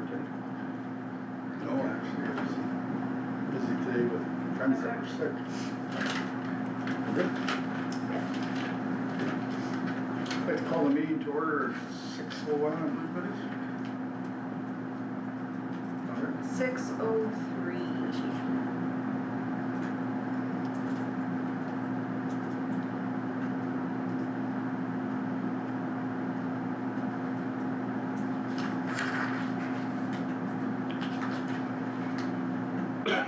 Jim? No, actually, I was busy today with friends that were sick. Good. I'd like to call the meeting to order at 6:01, I believe it is. All right. 6:03. Yeah,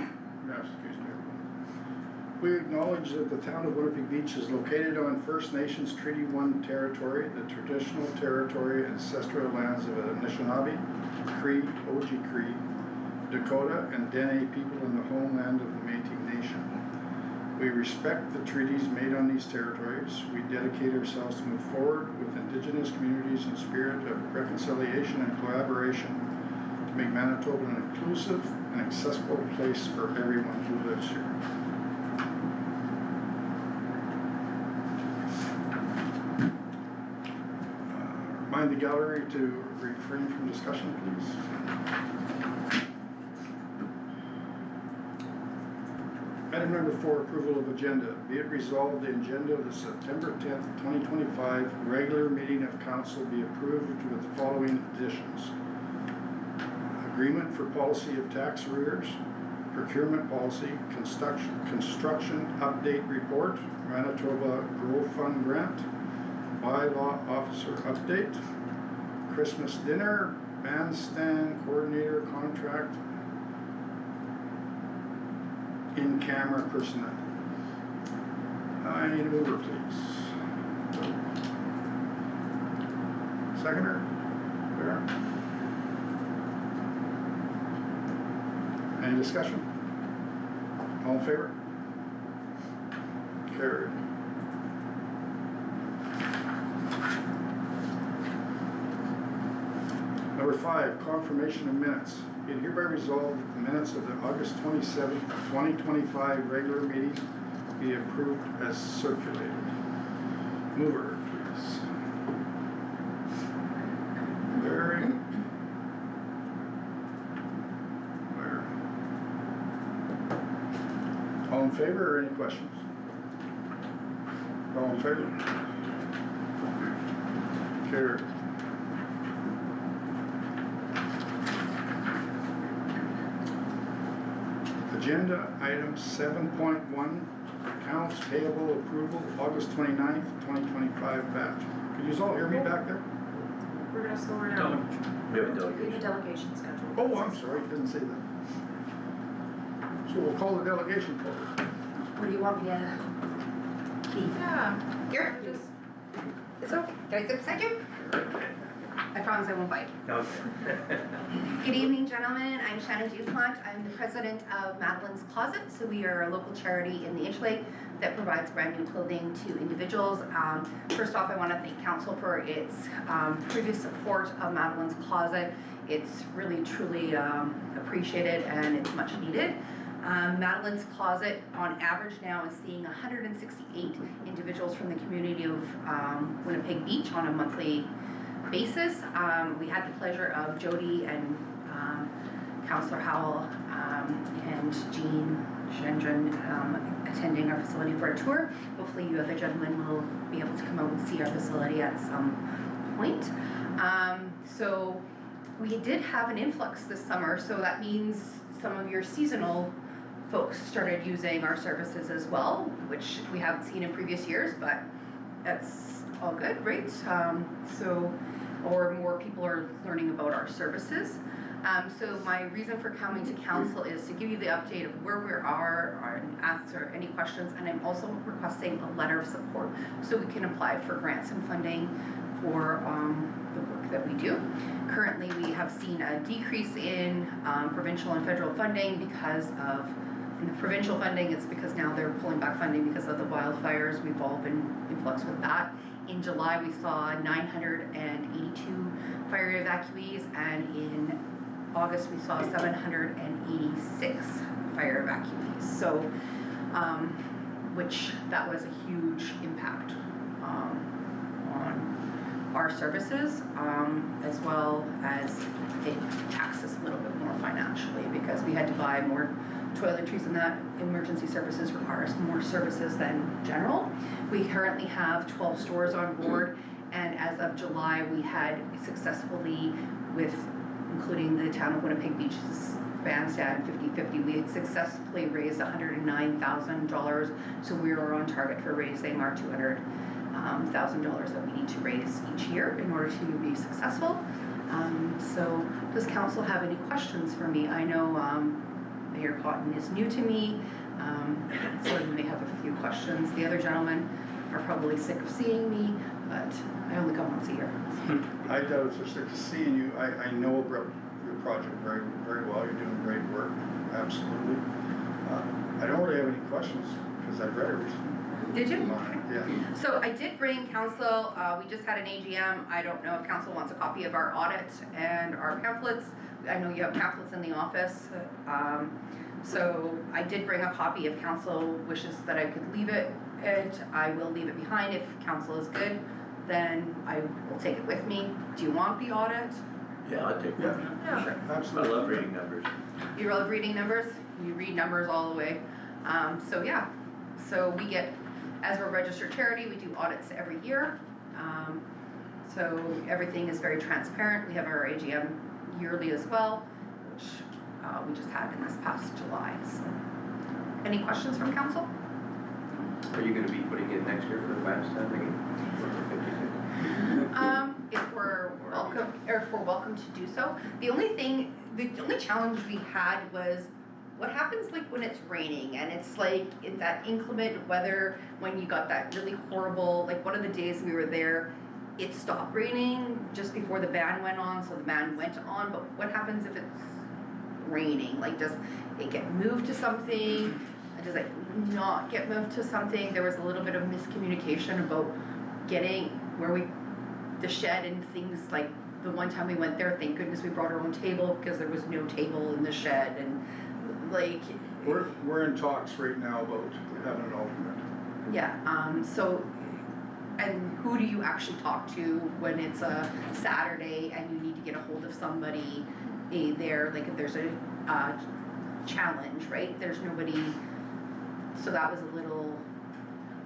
excuse me, everyone. We acknowledge that the town of Winnipeg Beach is located on First Nations Treaty 1 territory, the traditional territory and ancestral lands of the Anishinaabe, Cree, Oji-Cree, Dakota, and Dene people in the homeland of the Métis Nation. We respect the treaties made on these territories. We dedicate ourselves to move forward with Indigenous communities in spirit of reconciliation and collaboration to make Manitoba an inclusive and accessible place for everyone who lives here. Remind the gallery to refrain from discussion, please. Item number 4, approval of agenda. Be it resolved, the agenda of the September 10th, 2025 regular meeting of council be approved with the following additions. Agreement for policy of tax arrears, procurement policy, construction update report, Manitoba Grow Fund grant, bylaw officer update, Christmas dinner, bandstand coordinator contract, in-camera personnel. I need a mover, please. Seconder? There. Any discussion? All in favor? Carried. Number 5, confirmation of minutes. Be it hereby resolved that the minutes of the August 27th, 2025 regular meeting be approved as circulated. Mover, please. Barry. Where? All in favor or any questions? All in favor? Carried. Agenda item 7.1, accounts payable approval, August 29th, 2025 batch. Can you all hear me back there? We're gonna slow her down. We have a We have a delegation. delegation scheduled. Oh, I'm sorry, it didn't say that. So we'll call the delegation forward. What do you want me to be? Yeah. Here? Just, It's okay. Can I sit beside you? I promise I won't bite. Okay. Good evening, gentlemen. I'm Shannon Dupont. I'm the president of Madeline's Closet. So we are a local charity in the Inchleigh that provides brand new clothing to individuals. First off, I want to thank council for its previous support of Madeline's Closet. It's really, truly appreciated and it's much needed. Madeline's Closet on average now is seeing 168 individuals from the community of Winnipeg Beach on a monthly basis. We had the pleasure of Jody and Councillor Howell and Jean Gendron attending our facility for a tour. Hopefully you other gentlemen will be able to come out and see our facility at some point. So we did have an influx this summer, so that means some of your seasonal folks started using our services as well, which we haven't seen in previous years, but that's all good, right? Or more people are learning about our services. So my reason for coming to council is to give you the update of where we are and answer any questions, and I'm also requesting a letter of support so we can apply for grants and funding for the work that we do. Currently, we have seen a decrease in provincial and federal funding because of, in the provincial funding, it's because now they're pulling back funding because of the wildfires. We've all been in flux with that. In July, we saw 982 fire evacuees, and in August, we saw 786 fire evacuees. So, which that was a huge impact on our services, as well as it taxed us a little bit more financially because we had to buy more toiletries, and that emergency services requires more services than general. We currently have 12 stores on board, and as of July, we had successfully, with including the town of Winnipeg Beach's bandstand 50-50, we had successfully raised $109,000, so we are on target for raising our $200,000 that we need to raise each year in order to be successful. So does council have any questions for me? I know Mayor Cotton is new to me, so you may have a few questions. The other gentlemen are probably sick of seeing me, but I only come once a year. I doubt if they're sick of seeing you. I know about your project very, very well. You're doing great work, absolutely. I don't really have any questions because I've read everything. Did you? Yeah. So I did bring council, we just had an AGM, I don't know if council wants a copy of our audit and our pamphlets. I know you have pamphlets in the office, so I did bring a copy. If council wishes that I could leave it, I will leave it behind. If council is good, then I will take it with me. Do you want the audit? Yeah, I'll take Yeah. one. Yeah. Sure. I Absolutely. love reading numbers. You love reading numbers? You read numbers all the way. So yeah, so we get, as we're a registered charity, we do audits every year. So everything is very transparent. We have our AGM yearly as well, which we just had in this past July. So, any questions from council? Are you gonna be putting in next year for the bandstand again? If we're welcome to do so. The only challenge we had was what happens like when it's raining and it's like in that inclement weather when you got that really horrible, like one of the days we were there, it stopped raining just before the band went on, so the band went on, but what happens if it's raining? Like does it get moved to something? Does it not get moved to something? There was a little bit of miscommunication about getting the shed and things, like the one time we went there, thank goodness we brought our own table because there was no table in the shed, and like. We're in talks right now about having an alternate. Yeah, so, and who do you actually talk to when it's a Saturday and you need to get a hold of somebody there, like if there's a challenge, right? There's nobody, so that was a little,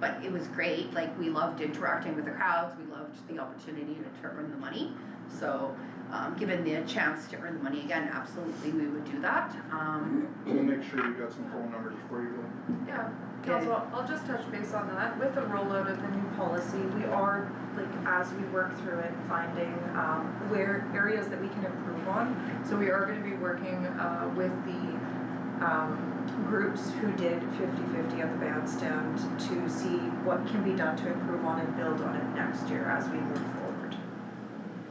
but it was great. Like we loved interacting with the crowds. We loved the opportunity to earn the money. So given the chance to earn the money again, absolutely we would do that. We'll make sure you got some phone numbers before you go. Yeah, council, I'll just touch base on that. With the rollout of the new policy, we are, like, as we work through it, finding where areas that we can improve on. So we are gonna be working with the groups who did 50-50 at the bandstand to see what can be done to improve on and build on it next year as we move forward.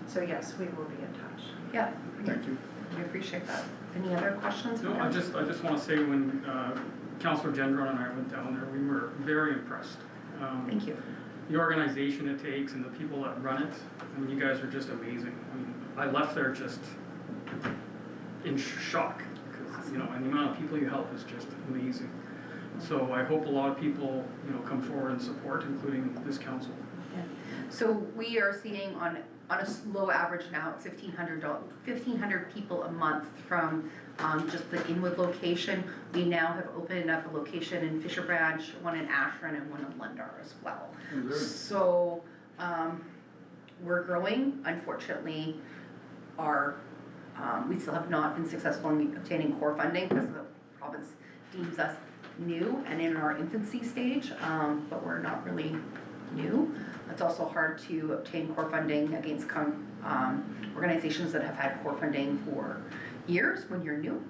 So yes, we will be in touch. Yeah, Thank you. we appreciate that. Any other questions? No, I just want to say when Councillor Gendron and I went down there, we were very impressed. Thank you. The organization it takes and the people that run it, I mean, you guys are just amazing. I mean, I left there just in shock because, you know, and the amount of people you help is just amazing. So I hope a lot of people, you know, come forward and support, including this council. Yeah. So we are seeing on a low average now, 1,500 people a month from just the Inwood location. We now have opened up a location in Fisher Branch, one in Ashland, and one in Lundar as well. Good. So we're growing. Unfortunately, we still have not been successful in obtaining core funding because the province deems us new and in our infancy stage, but we're not really new. It's also hard to obtain core funding against organizations that have had core funding for years when you're new,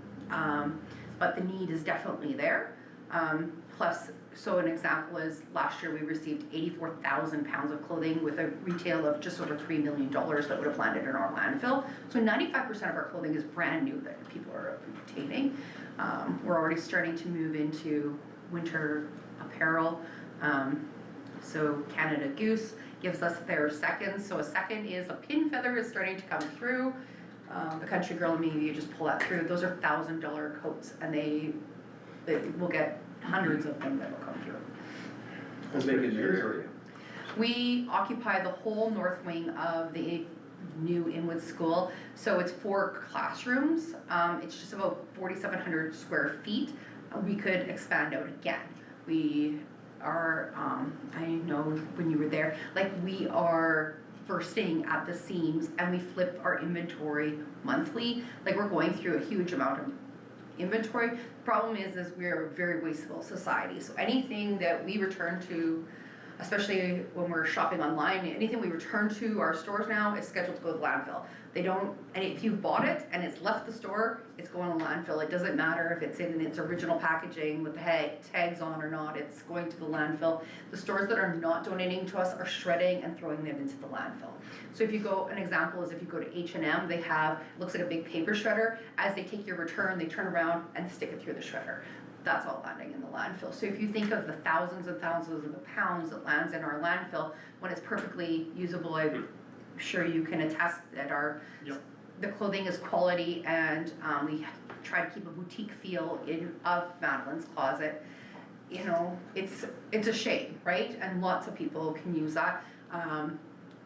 but the need is definitely there. Plus, so an example is last year we received 84,000 pounds of clothing with a retail of just over $3 million that would have landed in our landfill. So 95% of our clothing is brand new that people are obtaining. We're already starting to move into winter apparel. So Canada Goose gives us their second. So a second is a pin feather is starting to come through. The Country Girl and me, you just pull that through. Those are $1,000 coats, and they will get hundreds of them that will come through. Who's making yours, are you? We occupy the whole north wing of the new Inwood School, so it's 4 classrooms. It's just about 4,700 square feet. We could expand out again. We are, I know when you were there, like we are bursting at the seams and we flip our inventory monthly. Like we're going through a huge amount of inventory. Problem is we're a very wasteful society. So anything that we return to, especially when we're shopping online, anything we return to our stores now is scheduled to go to the landfill. They don't, and if you've bought it and it's left the store, it's going to landfill. It doesn't matter if it's in its original packaging with the tags on or not, it's going to the landfill. The stores that are not donating to us are shredding and throwing them into the landfill. So if you go, an example is if you go to H&M, they have, it looks like a big paper shredder. As they take your return, they turn around and stick it through the shredder. That's all landing in the landfill. So if you think of the thousands and thousands of pounds that lands in our landfill, when it's perfectly usable, I'm sure you can attest that the clothing is quality, and we try to keep a boutique feel of Madeline's Closet. You know, it's a shame, right? And lots of people can use that.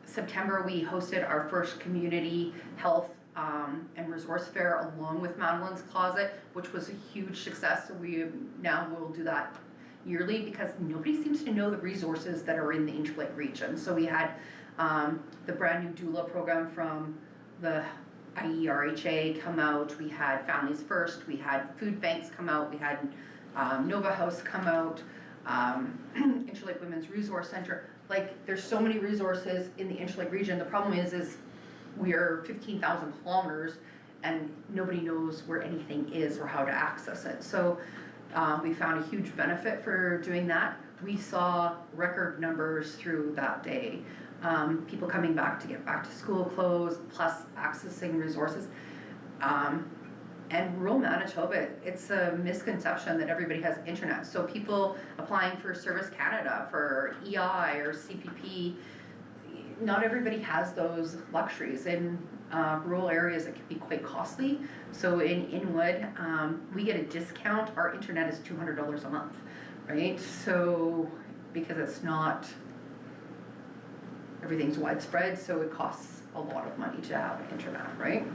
September, we hosted our first community health and resource fair along with Madeline's Closet, which was a huge success. So we now will do that yearly because nobody seems to know the resources that are in the Interlake region. So we had the brand new doula program from the IERHA come out. We had Families First. We had food banks come out. We had Nova House come out. Interlake Women's Resource Center. Like there's so many resources in the Interlake region. The problem is we are 15,000 kilometers and nobody knows where anything is or how to access it. So we found a huge benefit for doing that. We saw record numbers through that day. People coming back to get back to school clothes, plus accessing resources. And rural Manitoba, it's a misconception that everybody has internet. So people applying for Service Canada, for EI or CPP, not everybody has those luxuries. In rural areas, it can be quite costly. So in Inwood, we get a discount. Our internet is $200 a month, right? So because it's not, everything's widespread, so it costs a lot of money to have internet, right?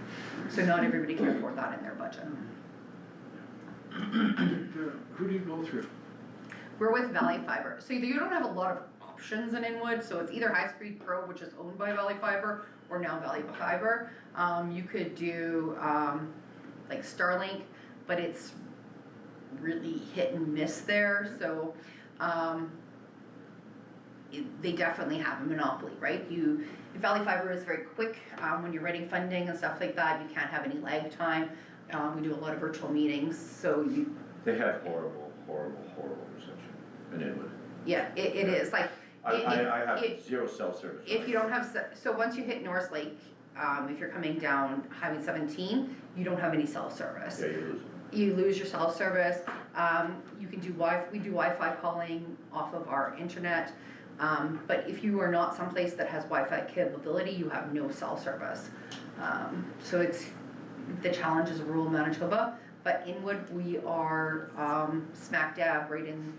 So not everybody can afford that in their budget. Who do you go through? We're with Valley Fiber. So you don't have a lot of options in Inwood, so it's either High Speed Pro, which is owned by Valley Fiber, or now Valley Fiber. You could do like Starlink, but it's really hit and miss there. So they definitely have a monopoly, right? Valley Fiber is very quick when you're getting funding and stuff like that. You can't have any lag time. We do a lot of virtual meetings, so They have horrible reception in Inwood. yeah, it is like. I have zero cell service. If you don't have, so once you hit North Lake, if you're coming down Highway 17, you don't have any cell service. Yeah, you lose it. You lose your cell service. You can do we do Wi-Fi calling off of our internet. But if you are not someplace that has Wi-Fi capability, you have no cell service. So it's the challenges of rural Manitoba. But Inwood, we are smack dab right in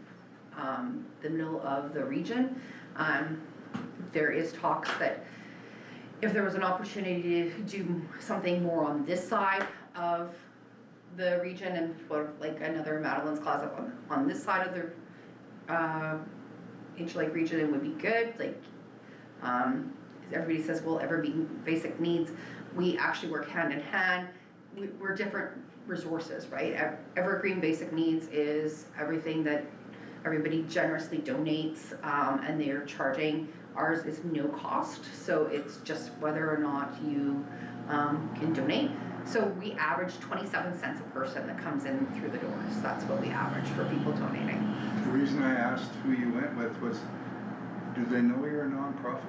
the middle of the region. There is talks that if there was an opportunity to do something more on this side of the region and sort of like another Madeline's Closet on this side of the Interlake region, it would be good. Like everybody says, will ever be basic needs. We actually work hand in hand. We're different resources, right? Evergreen Basic Needs is everything that everybody generously donates, and they're charging. Ours is no cost, so it's just whether or not you can donate. So we average 27 cents a person that comes in through the doors. That's what we average for people donating. The reason I asked who you went with was, do they know you're a nonprofit?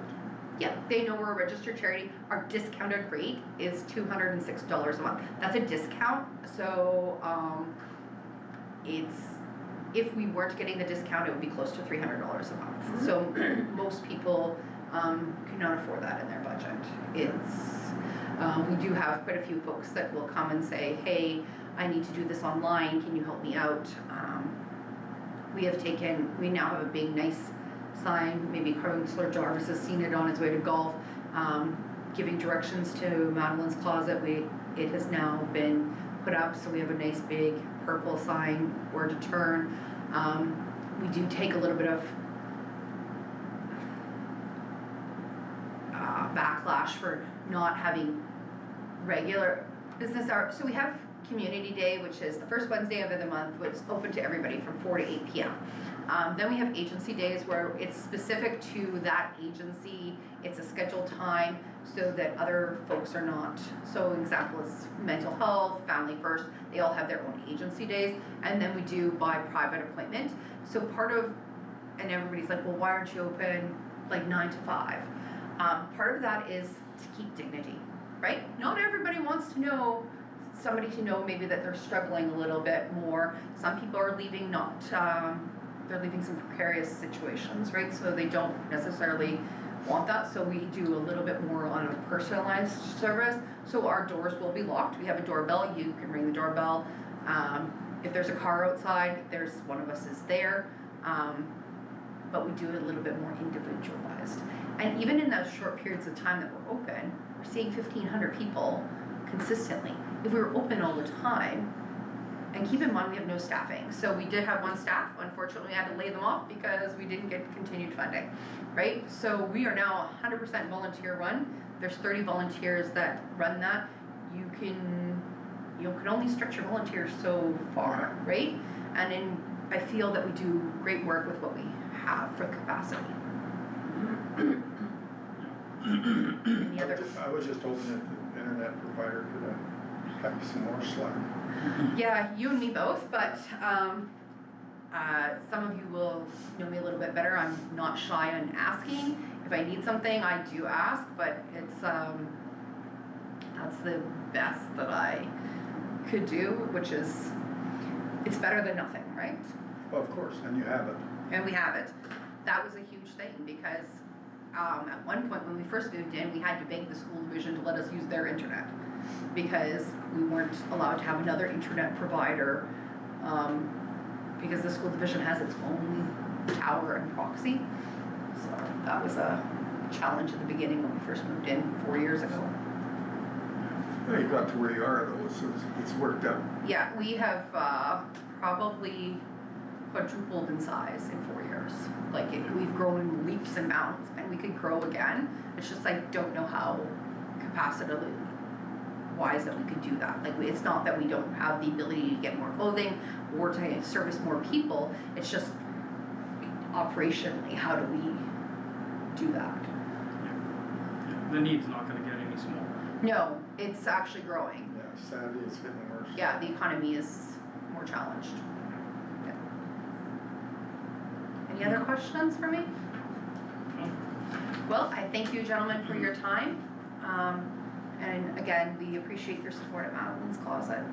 Yeah, they know we're a registered charity. Our discounted rate is $206 a month. That's a discount, so if we weren't getting the discount, it would be close to $300 a month. So most people cannot afford that in their budget. We do have quite a few folks that will come and say, hey, I need to do this online, can you help me out? We now have a big, nice sign, maybe Councillor Jarvis has seen it on his way to golf, giving directions to Madeline's Closet. It has now been put up, so we have a nice big purple sign where to turn. We do take a little bit of backlash for not having regular business hours. So we have Community Day, which is the first Wednesday of the month, which is open to everybody from 4 to 8 p.m. Then we have agency days where it's specific to that agency. It's a scheduled time so that other folks are not. So an example is mental health, Family First, they all have their own agency days. And then we do by private appointment. So part of, and everybody's like, well, why aren't you open like 9 to 5? Part of that is to keep dignity, right? Not everybody wants to know, somebody to know maybe that they're struggling a little bit more. Some people are leaving they're leaving some precarious situations, right? So they don't necessarily want that. So we do a little bit more on a personalized service. So our doors will be locked. We have a doorbell. You can ring the doorbell. If there's a car outside, there's one of us is there. But we do it a little bit more individualized. And even in those short periods of time that we're open, we're seeing 1,500 people consistently. If we were open all the time, and keep in mind we have no staffing. So we did have one staff, unfortunately we had to lay them off because we didn't get continued funding, right? So we are now 100% volunteer run. There's 30 volunteers that run that. You can only stretch your volunteers so far, right? And I feel that we do great work with what we have for capacity. Any other? I was just hoping that the internet provider could cut me some more slack. Yeah, you and me both, but some of you will know me a little bit better. I'm not shy on asking. If I need something, I do ask, but it's that's the best that I could do, which is, it's better than nothing, right? Well, of course, and you have it. And we have it. That was a huge thing because at one point when we first moved in, we had to beg the school division to let us use their internet because we weren't allowed to have another internet provider because the school division has its own tower and proxy. So that was a challenge at the beginning when we first moved in 4 years ago. Well, you got to where you are though, so it's worked out. Yeah, we have probably quadrupled in size in 4 years. Like we've grown in leaps and bounds, and we could grow again. It's just I don't know how capacity wise that we could do that. Like it's not that we don't have the ability to get more clothing or to service more people. It's just operationally, how do we do that? Yeah. The need's not gonna get any smaller. No, it's actually growing. Yeah, sadly it's getting worse. Yeah, the economy is more challenged. Yeah. Any other questions for me? No. Well, I thank you gentlemen for your time. And again, we appreciate your support at Madeline's Closet.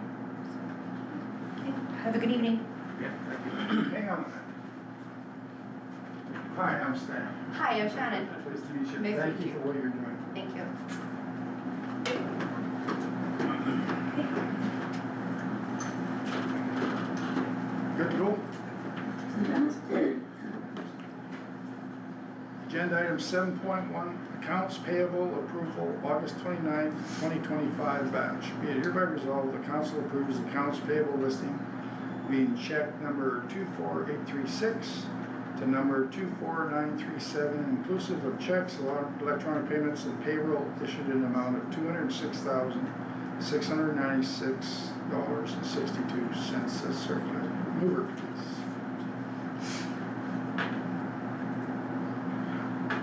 Okay, have a good evening. Yeah, thank you. Hang on a minute. Hi, I'm Stan. Hi, I'm Shannon. Nice to meet you. Nice to Thank meet you you. for what you're doing. Thank you. Good to go? Agenda item 7.1, accounts payable approval, August 29th, 2025 batch. Be it hereby resolved, the council approves accounts payable listing being check number 24836 to number 24937, inclusive of checks, electronic payments, and payroll issued in the amount of $206,696.62 as circulated. Mover, please.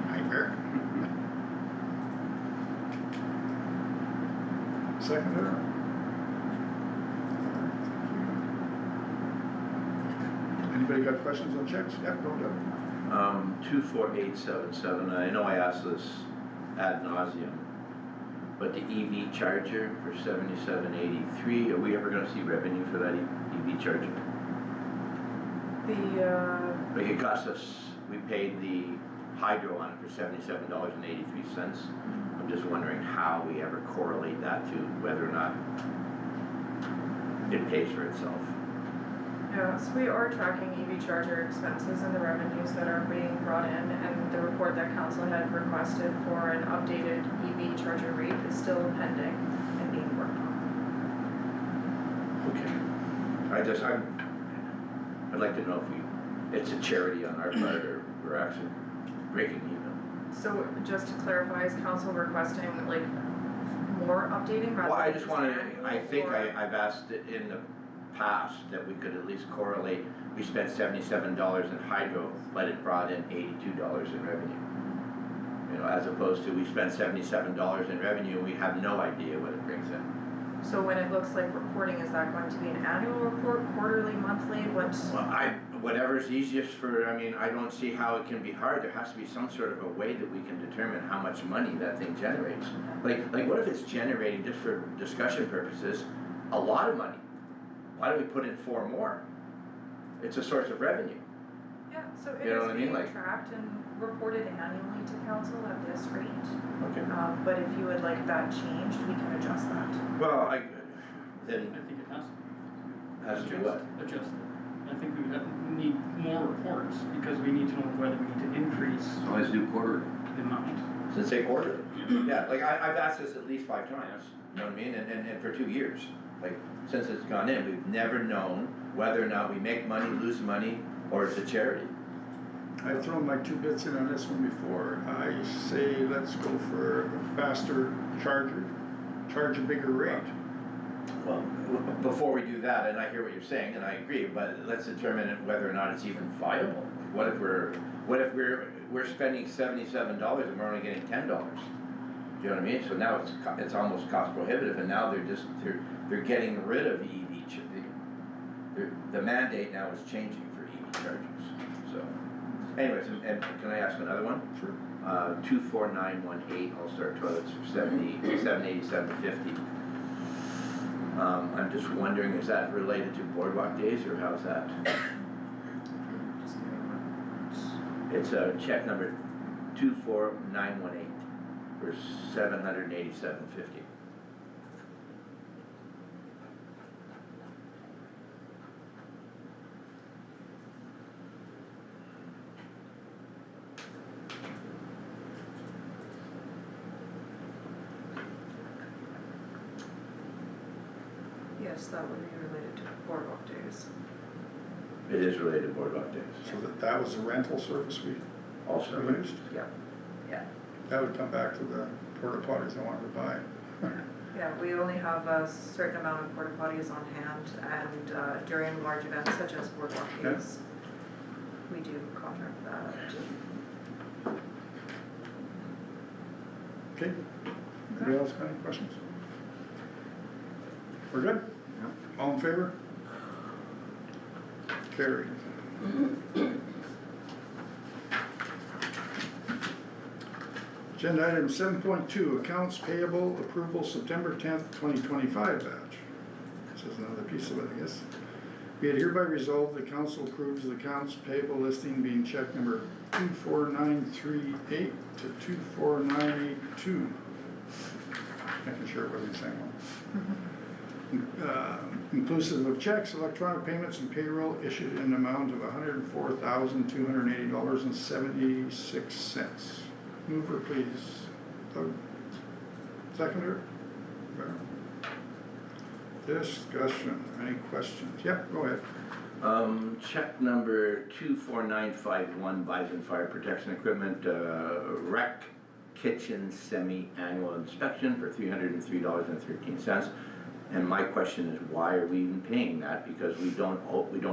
Nightmare. Seconder. Anybody got questions on checks? Yep, go ahead. 24877, I know I asked this ad nauseum, but the EV charger for 7783, are we ever gonna see revenue for that EV charger? Like it cost us, we paid the hydro on it for $77.83. I'm just wondering how we ever correlate that to whether or not it pays for itself. Yeah, so we are tracking EV charger expenses and the revenues that are being brought in, and the report that council had requested for an updated EV charger rate is still pending and being worked on. Okay. I'd like to know if it's a charity on our part or we're actually breaking even. So just to clarify, is council requesting like more updating rather than? Well, I just wanna, annual, I think or- I've asked it in the past that we could at least correlate, we spent $77 in hydro, but it brought in $82 in revenue. You know, as opposed to we spent $77 in revenue and we have no idea what it brings in. So when it looks like reporting, is that going to be an annual report, quarterly, monthly, what? Well, whatever's easiest for, I mean, I don't see how it can be hard, there has to be some sort of a way that we can determine how much money that thing generates. Like what if it's generating, just for discussion purposes, a lot of money? Why don't we put in 4 more? It's a source of revenue. Yeah, so it You know is what I mean, being like- tracked and reported annually to council at this rate. Okay. But if you would like that changed, we can adjust that. Well, I then, think it has has to to do what? adjust it. I think we would need more reports, because we need to know whether we need to increase So let's do quarterly. the amount. Since they quarterly? Yeah, like I've asked this at least 5 times, you know what I mean, and for 2 years. Like, since it's gone in, we've never known whether or not we make money, lose money, or it's a charity. I've thrown my 2 bits in on this one before. I say let's go for a faster charger, charge a bigger rate. Well, before we do that, and I hear what you're saying, and I agree, but let's determine whether or not it's even viable. What if we're spending $77 and we're only getting $10? Do you know what I mean? So now it's almost cost prohibitive, and now they're getting rid of EV. The mandate now is changing for EV chargers. So, anyways, and can I ask another one? Sure. 24918 All-Star toilets for $787.50. I'm just wondering, is that related to Boardwalk Days, or how's that? Just give me one. It's a check number 24918 for $787.50. Yes, that would be related to Boardwalk Days. It is related to Boardwalk Days. So that was a rental service we Also, used. Yeah. That would come back to the porta potties I wanted to buy. Yeah, we only have a certain amount of porta potties on hand, and during large events such as Boardwalk Okay. Days, we do contract that. Okay, anybody else got any questions? We're good? All in favor? Carried. Agenda item 7.2, accounts payable approval September 10th, 2025 batch. This is another piece of it, I guess. Be it hereby resolved, the council approves the accounts payable listing being check number 24938 to 24982. Making sure it wasn't the same one. Inclusive of checks, electronic payments, and payroll issued in an amount of $104,280.76. Mover, please. Doug. Seconder? Discussion, any questions? Yep, go ahead. check number 24951, Bison Fire Protection Equipment, rec kitchen semi-annual inspection for $303.13. And my question is, why are we even paying that? Because we don't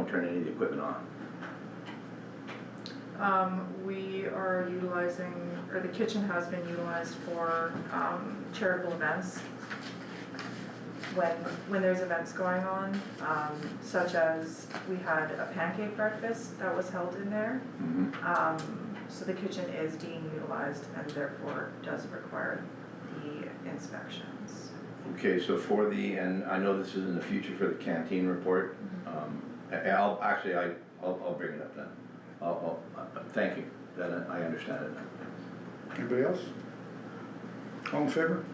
turn any of the equipment on. We are utilizing, or the kitchen has been utilized for charitable events. When there's events going on, such as we had a pancake breakfast that was held in there. So the kitchen is being utilized and therefore does require the inspections. Okay, so for and I know this is in the future for the canteen report. I'll bring it up then. Thank you, then I understand it now. Anybody else? All in favor?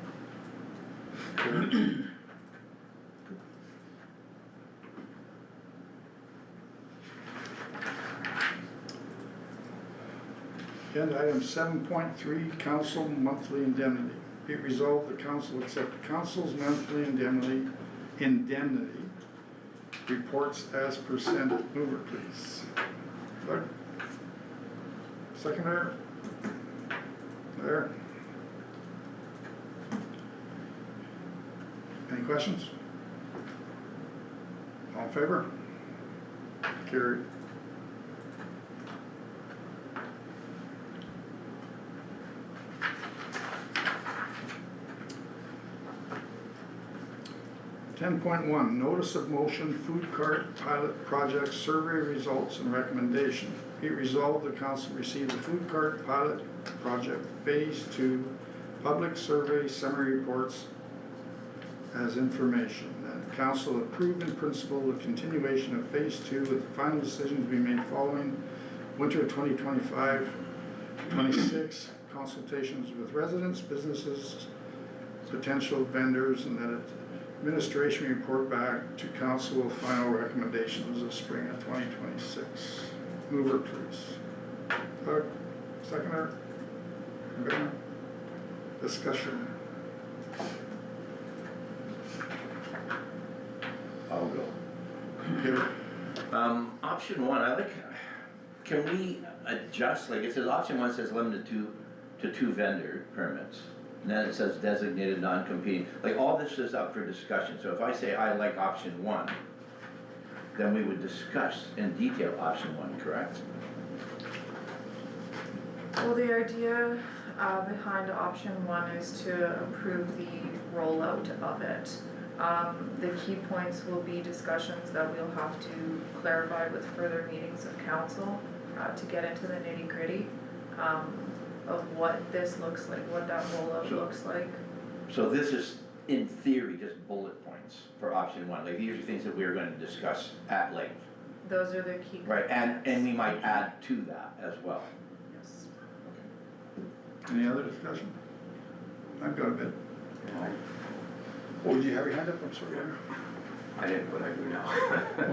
Agenda item 7.3, council monthly indemnity. Be it resolved, the council accept the council's monthly indemnity reports as presented. Mover, please. Clerk. Seconder. There. Any questions? All in favor? Carried. Ten point one, notice of motion, food cart pilot project survey results and recommendation. Be it resolved, the council received the food cart pilot project phase 2 public survey summary reports as information. That council approved in principle the continuation of phase 2 with the final decision to be made following winter 2025-26 consultations with residents, businesses, potential vendors, and that administration report back to council with final recommendations of spring of 2026. Mover, please. Clerk, seconder. Banner. Discussion. I'll go. Here. Option one, I like, can we adjust, like it says, option one says limited to 2 vendor permits. And then it says designated non-competing, like all this is up for discussion, so if I say I like option one, then we would discuss in detail option one, correct? Well, the idea behind option one is to approve the rollout of it. The key points will be discussions that we'll have to clarify with further meetings of council to get into the nitty gritty of what this looks like, what that rollout looks like. So this is, in theory, just bullet points for option one, like these are things that we're gonna discuss at length. Those are the key Right, and components. we might add to that as well. Yes. Any other discussion? I've got a bit. Yeah, Oh, did you have your hand up? I'm sorry. I didn't, but I do now.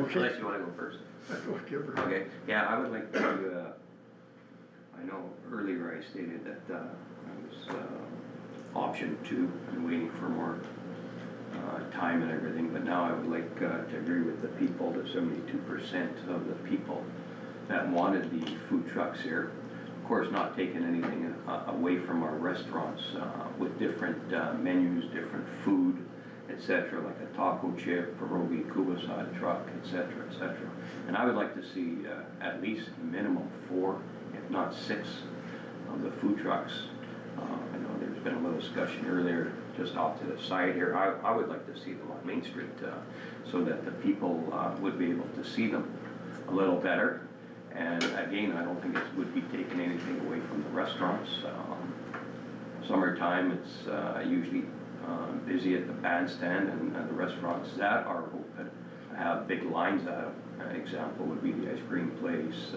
Okay. Unless you wanna go first. Go, give her. Okay, yeah, I would like to, I know earlier I stated that I was option 2 and waiting for more time and everything, but now I would like to agree with the people, the 72% of the people that wanted the food trucks here. Of course, not taking anything away from our restaurants with different menus, different food, etc., like a taco chip, pierogi, kubasai truck, etc., etc. And I would like to see at least minimum 4, if not 6, of the food trucks. I know there's been a little discussion earlier, just off to the side here. I would like to see them on Main Street so that the people would be able to see them a little better. And again, I don't think it would be taking anything away from the restaurants. Summertime, it's usually busy at the bandstand, and the restaurants that are open have big lines at them. An example would be the ice cream place,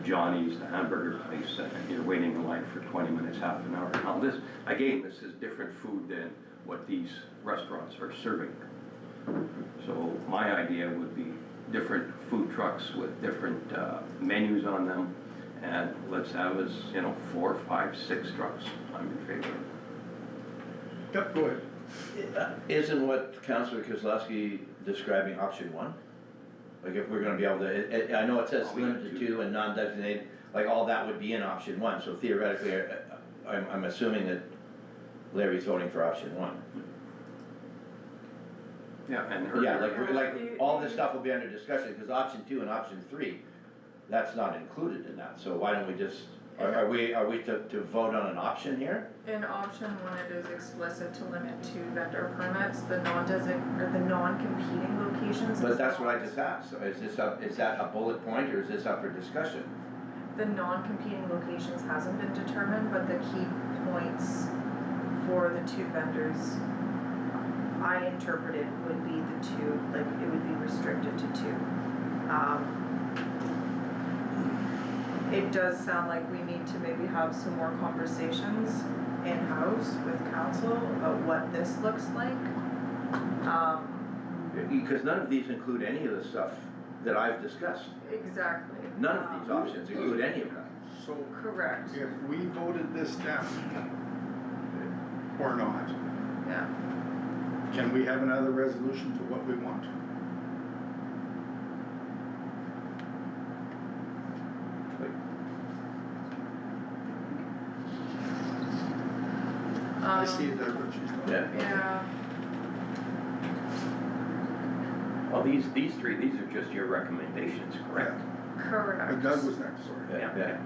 Johnny's, the hamburger place, and you're waiting in line for 20 minutes, half an hour. Now this, again, this is different food than what these restaurants are serving. So my idea would be different food trucks with different menus on them, and let's have as, 4, 5, 6 trucks. I'm in favor of it. Yep, go ahead. Isn't what Councillor Kozlowski describing option one? Like if we're gonna be able to, I know it says limited to and non-designated, like all that would be in option one, so theoretically, I'm assuming that Larry's voting for option one. Yeah, and Yeah, earlier, like all this stuff will be under discussion, because option 2 and option 3, that's not included in that, so why don't we just, are we to vote on an option here? In option one, it is explicit to limit to vendor permits, the non-competing locations. But that's what I just asked, so is that a bullet point, or is this up for discussion? The non-competing locations hasn't been determined, but the key points for the 2 vendors, I interpreted would be the 2, like it would be restricted to 2. It does sound like we need to maybe have some more conversations in-house with council about what this looks like. Because none of these include any of the stuff that I've discussed. Exactly. None of these options include any of that. So Correct, if we voted this down, or not, yeah. can we have another resolution to what we want? I see it there, but she's not. Yeah. Yeah, Well, these three, these are just your recommendations, correct? correct. But Doug was next, sorry. Yeah.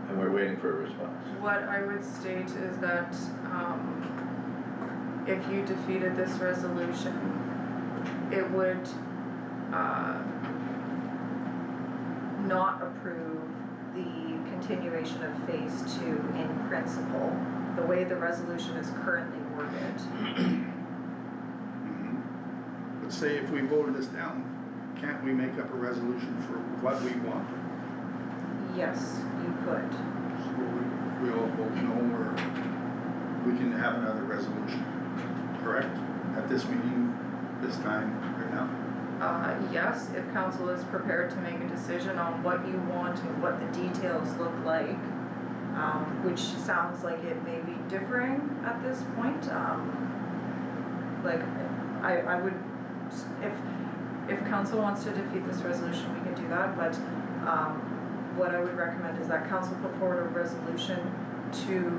And we're waiting for a response. What I would state is that, if you defeated this resolution, it would, not approve the continuation of phase 2 in principle, the way the resolution is currently worded. Mhm. But say if we voted this down, can't we make up a resolution for what we want? Yes, you could. So we all vote no, or we can have another resolution, correct? At this meeting, this time, right now? Yes, if council is prepared to make a decision on what you want and what the details look like, which sounds like it may be differing at this point, like, I would, if council wants to defeat this resolution, we can do that, but, what I would recommend is that council put forward a resolution to,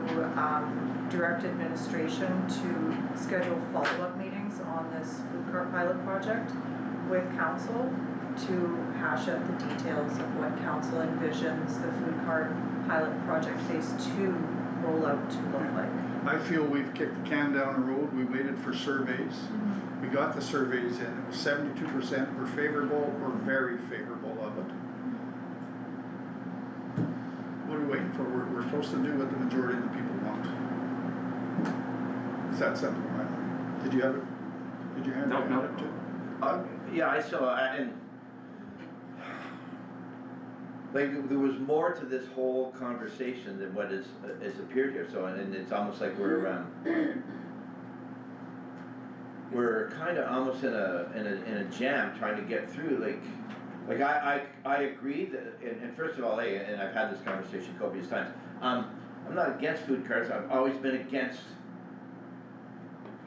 direct administration to schedule follow-up meetings on this food cart pilot project with council to hash out the details of what council envisions the food cart pilot project phase 2 rollout to look like. I feel we've kicked the can down the road, we waited for surveys. We got the surveys in, it was 72% were favorable or very favorable of it. What are we waiting for? We're supposed to do what the majority of the people want. Is that simple, right? Did you have it? Did you have it? No. Yeah, I saw, and like, there was more to this whole conversation than what is appeared here, so, and it's almost like we're kinda almost in a jam trying to get through, like I agree that, and first of all, hey, and I've had this conversation copious times, I'm not against food carts, I've always been against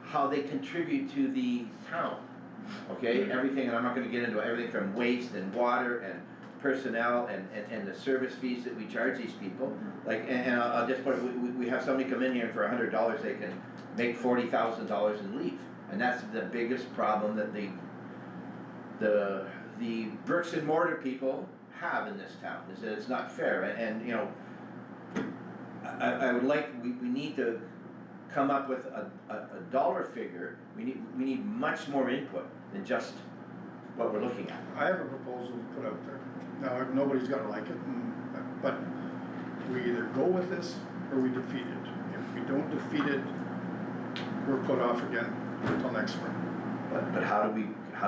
how they contribute to the town, okay? Everything, and I'm not gonna get into everything from waste and water and personnel and the service fees that we charge these people. Like, and I'll just put, we have somebody come in here and for $100, they can make $40,000 and leave. And that's the biggest problem that the bricks and mortar people have in this town, is that it's not fair, and you know, I would like, we need to come up with a dollar figure. We need much more input than just what we're looking at. I have a proposal to put out there. Now, nobody's gotta like it, but we either go with this or we defeat it. If we don't defeat it, we're put off again until next spring. But how do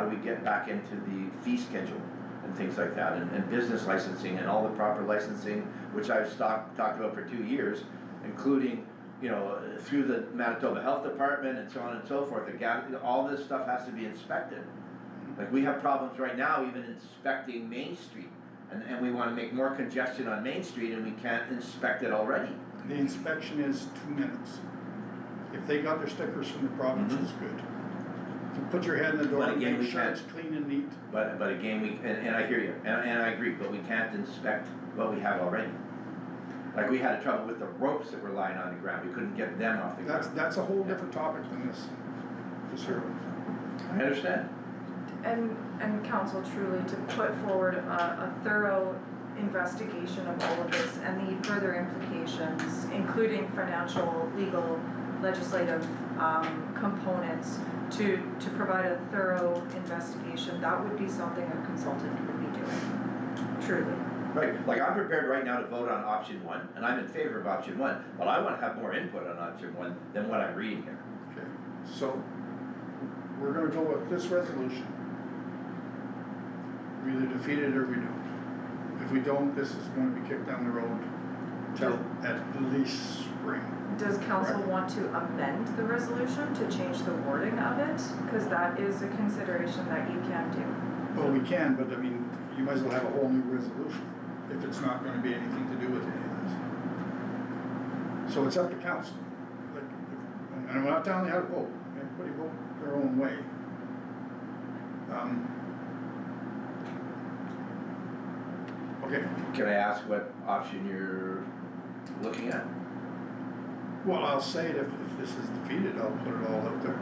we get back into the fee schedule and things like that, and business licensing and all the proper licensing, which I've talked about for 2 years, including, you know, through the Manitoba Health Department and so on and so forth. All this stuff has to be inspected. Like, we have problems right now even inspecting Main Street, and we wanna make more congestion on Main Street and we can't inspect it already. The inspection is 2 minutes. If they got their stickers from the province, it's good. You put your head in the door But and again, make we sure can't- it's clean and neat. But again, and I hear you, and I agree, but we can't inspect what we have already. Like, we had trouble with the ropes that were lying on the ground, we couldn't get them off the ground. That's a whole different topic than this here. I understand. And council truly to put forward a thorough investigation of all of this and the further implications, including financial, legal, legislative, components, to provide a thorough investigation, that would be something a consultant would be doing, truly. Right, like, I'm prepared right now to vote on option 1, and I'm in favor of option 1, but I wanna have more input on option 1 than what I'm reading here. Okay, so we're gonna go with this resolution. We either defeat it or we don't. If we don't, this is gonna be kicked down the road till at least spring. Does council Correct. want to amend the resolution to change the wording of it? Cause that is a consideration that you can do. Well, we can, but I mean, you might as well have a whole new resolution if it's not gonna be anything to do with any of this. So it's up to council. Like, and I'm not telling you how to vote, everybody vote their own way. Okay, Can I ask what option you're looking at? well, I'll say it if this is defeated, I'll put it all out there.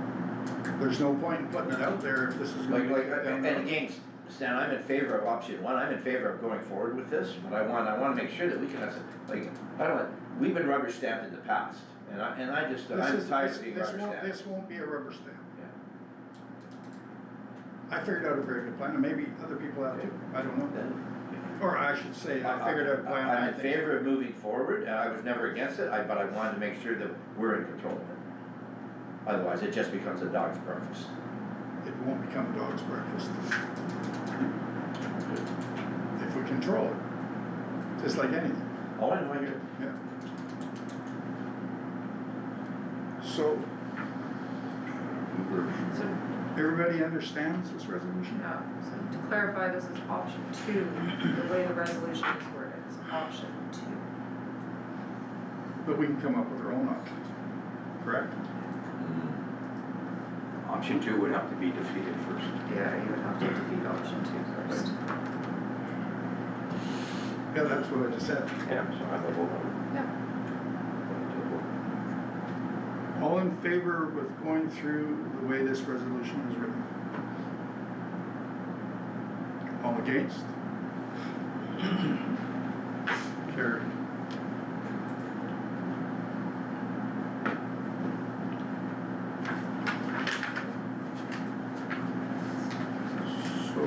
There's no point in putting it out there if this is gonna Like, be. and again, Stan, I'm in favor of option one, I'm in favor of going forward with this, but I wanna make sure that we can have, like, I don't want, we've been rubber stamped in the past, and I just, I'm tired of being rubber stamped. This won't be a rubber stamp. Yeah. I figured out a very good plan, and maybe other people have too, I don't know. Then- Or I should say, I figured out a plan. I'm I in think- favor of moving forward, and I was never against it, but I wanted to make sure that we're in control of it. Otherwise, it just becomes a dog's breakfast. It won't become a dog's breakfast. If we control it, just like anything, Oh, I know, I hear. yeah. So, So, everybody understands this resolution? yeah, so to clarify, this is option 2, the way the resolution is worded is option 2. But we can come up with our own options, correct? Option 2 would have to be defeated first. Yeah, you would have to defeat option 2 first. Yeah, that's what I just said. Yeah, so I have a vote on Yeah. All in favor with going through the way this resolution is written? All against? Carried. So,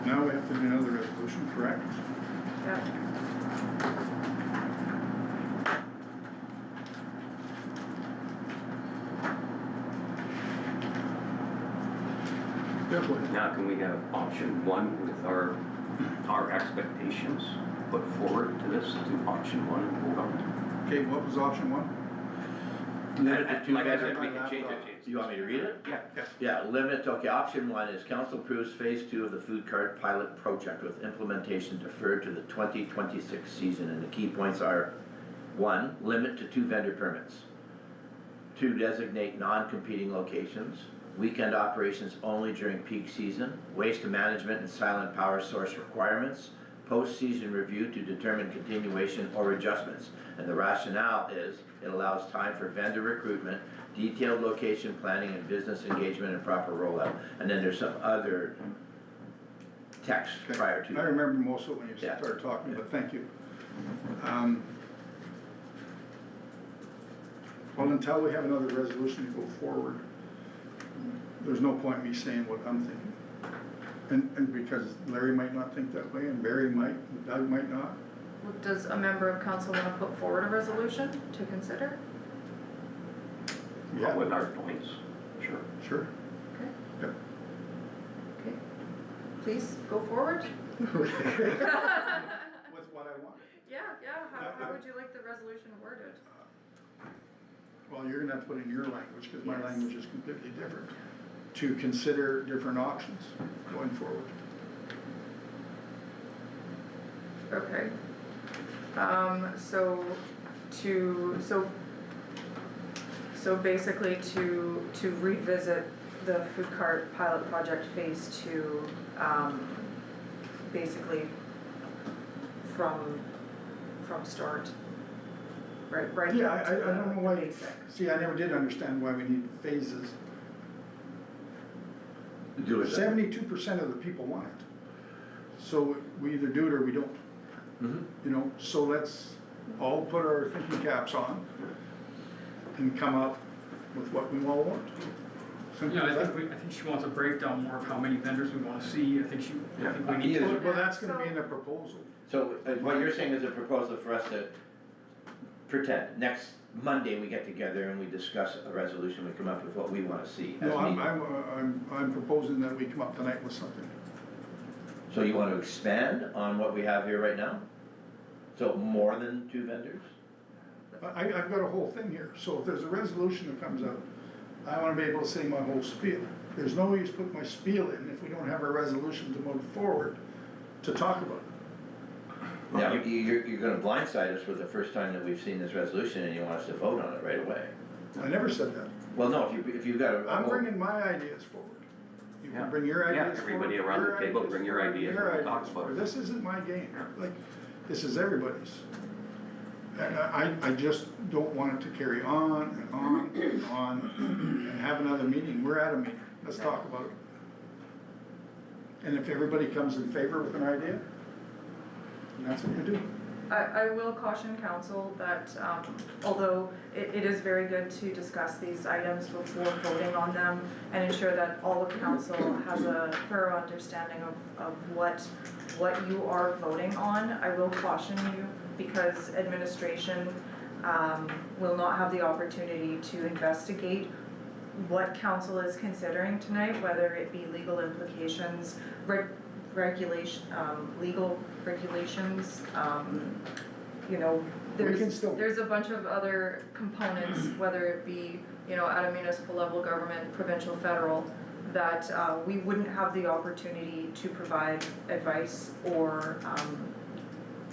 now we have to do another resolution, correct? Yeah. Definitely. Now, can we have option 1 with our expectations put forward to this, to option 1 and vote on it? Okay, what was option one? Limit to two Like I vendors. said, we can change it. You want me to read it? Yeah. Yeah, limit, okay, option one is council approves phase 2 of the food cart pilot project with implementation deferred to the 2026 season, and the key points are: 1, limit to 2 vendor permits. 2, designate non-competing locations. Weekend operations only during peak season. Waste management and silent power source requirements. Post-season review to determine continuation or adjustments. And the rationale is it allows time for vendor recruitment, detailed location planning and business engagement and proper rollout. And then there's some other text Okay. prior to I that. remember most of it when you Yeah. started talking, Yeah. but thank you. Well, until we have another resolution to go forward, there's no point in me saying what I'm thinking. And because Larry might not think that way, and Barry might, and Doug might not. Does a member of council want to put forward a resolution to consider? Yeah, With our points, sure. sure. Okay, Yep. okay. Please, go forward. With what I want. Yeah, how would you like the resolution worded? Well, you're gonna have to put in your language, because my Yes. language is completely different. To consider different options going forward. Okay. So basically to revisit the food cart pilot project phase 2, basically from start, right? Yeah, down to I don't know the why, basic. see, I never did understand why we need phases. Do it. 72% of the people want it. So we either do it or we don't, Mhm. you know, so let's all put our thinking caps on and come up with what we all want. Simple Yeah, as I that. think she wants a breakdown more of how many vendors we wanna see, I think we need Yeah. to. Well, that's gonna be in the proposal. So what you're saying is a proposal for us to pretend, next Monday we get together and we discuss a resolution, we come up with what we wanna see as No, I'm, needed. I'm proposing that we come up tonight with something. So you wanna expand on what we have here right now? So more than 2 vendors? I've got a whole thing here, so if there's a resolution that comes out, I wanna be able to say my whole spiel. There's no use putting my spiel in if we don't have a resolution to move forward to talk about it. Now, you're gonna blindside us with the first time that we've seen this resolution and you want us to vote on it right away. I never said that. Well, no, if you've got a. I'm bringing my ideas forward. You Yeah. can bring your Yeah, ideas forward. everybody around the table, bring your ideas your and talk ideas about it. forward. This isn't my game, like, this is everybody's. And I just don't want it to carry on and on and on and have another meeting. We're at a meeting, let's talk about it. And if everybody comes in favor with an idea, then that's what you do. I will caution council that, although it is very good to discuss these items before voting on them and ensure that all of council has a thorough understanding of what you are voting on, I will caution you because administration, will not have the opportunity to investigate what council is considering tonight, whether it be legal implications, legal regulations, you know, We can still- there's a bunch of other components, whether it be, you know, at a municipal level, government, provincial, federal, that, we wouldn't have the opportunity to provide advice or,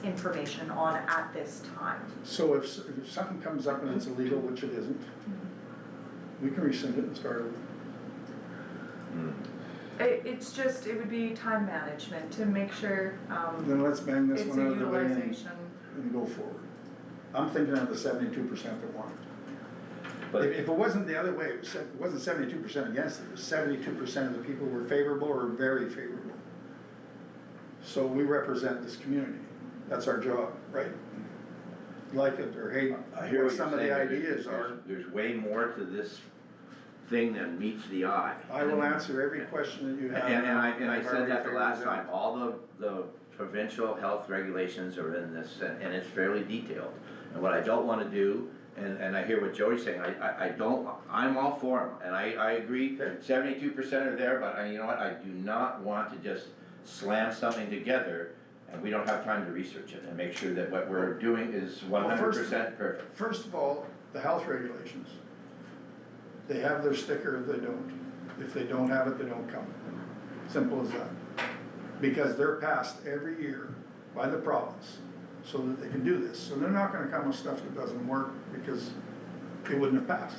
information on at this time. So if something comes up and it's illegal, which it isn't, we can rescind it and start over. It's just, it would be time management to make sure, Then let's bang this it's one a out of the way utilization. and go forward. I'm thinking of the 72% that want it. But If it wasn't the other way, it wasn't 72% against it, it was 72% of the people were favorable or very favorable. So we represent this community, that's our job, right? Like it or hate I hear what what some you're of the saying, ideas are. there's way more to this thing than meets the eye. I will answer every question that you have. And I I've said already that the last figured it time, out. all the provincial health regulations are in this, and it's fairly detailed. And what I don't wanna do, and I hear what Joey's saying, I'm all for them, and I agree, Okay. 72% are there, but you know what, I do not want to just slam something together and we don't have time to research it and make sure that what we're doing is 100% perfect. First of all, the health regulations. They have their sticker if they don't. If they don't have it, they don't come. Simple as that. Because they're passed every year by the province so that they can do this. So they're not gonna come with stuff that doesn't work because it wouldn't have passed.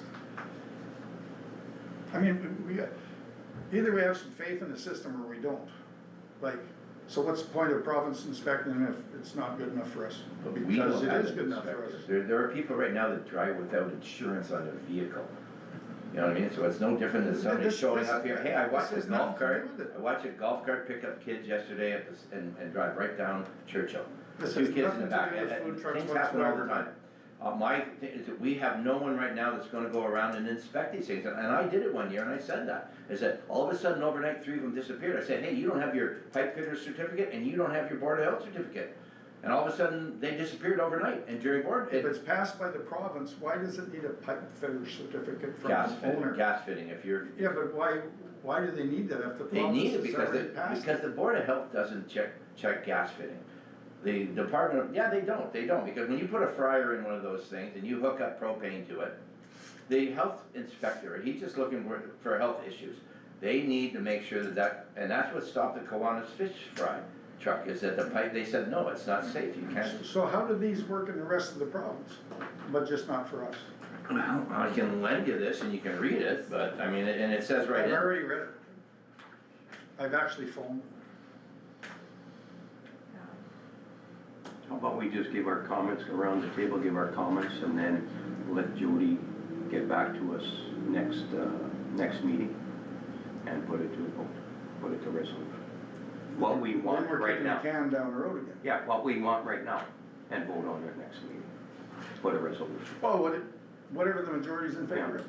I mean, either we have some faith in the system or we don't. Like, so what's the point of province inspecting if it's not good enough for us? But we Because don't it have is an good enough for us. inspector. There are people right now that drive without insurance on their vehicle. You know what I mean? So it's no different than somebody This- showing this- up here, hey, I watched a this has golf nothing to cart, do with it. I watched a golf cart pick up kids yesterday at this, and drive right down Churchill. This Two has kids in nothing the to back, do with and food trucks things happen all the whatsoever. time. My thing is that we have no one right now that's gonna go around and inspect these things, and I did it one year and I said that. I said, all of a sudden overnight, 3 of them disappeared. I said, hey, you don't have your pipe fitter certificate and you don't have your Board of Health certificate. And all of a sudden, they disappeared overnight, and during board, If it's passed by the province, why does it need a pipe fitter certificate from gas the owner? fitting, if you're, Yeah, but why do they need that if the they province need it has because, already passed because it? the Board of Health doesn't check gas fitting. The Department of, yeah, they don't, because when you put a fryer in one of those things and you hook up propane to it, the health inspector, he's just looking for health issues. They need to make sure that, and that's what stopped the Kiwanis fish fry truck, is that the pipe, they said, no, it's not safe, you can't. So how do these work in the rest of the province, but just not for us? Well, I can lend you this and you can read it, but, I mean, and it says right I've in. already read it. I've actually phoned. How about we just give our comments around the table, give our comments, and then let Jody get back to us next meeting and put it to a vote, put it to resolution. What we want Then we're right kicking the now. can down the road again. Yeah, what we want right now, and vote on it next meeting. Put a resolution. Well, whatever the majority's in favor of.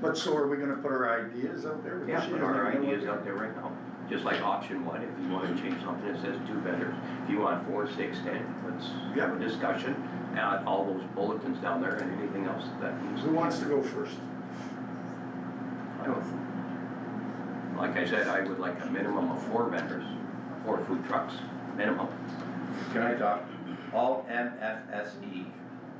But so are we gonna put our ideas out there? Yeah, She put doesn't our even know ideas what- out there right now. Just like option one, if you wanna change something that says 2 vendors, if you want 4, 6, 10, let's have a discussion. Add all those bulletins down there and anything else that needs to Who be. wants to go first? Like I said, I would like a minimum of 4 vendors, 4 food trucks, minimum. Can I talk? All MFSE,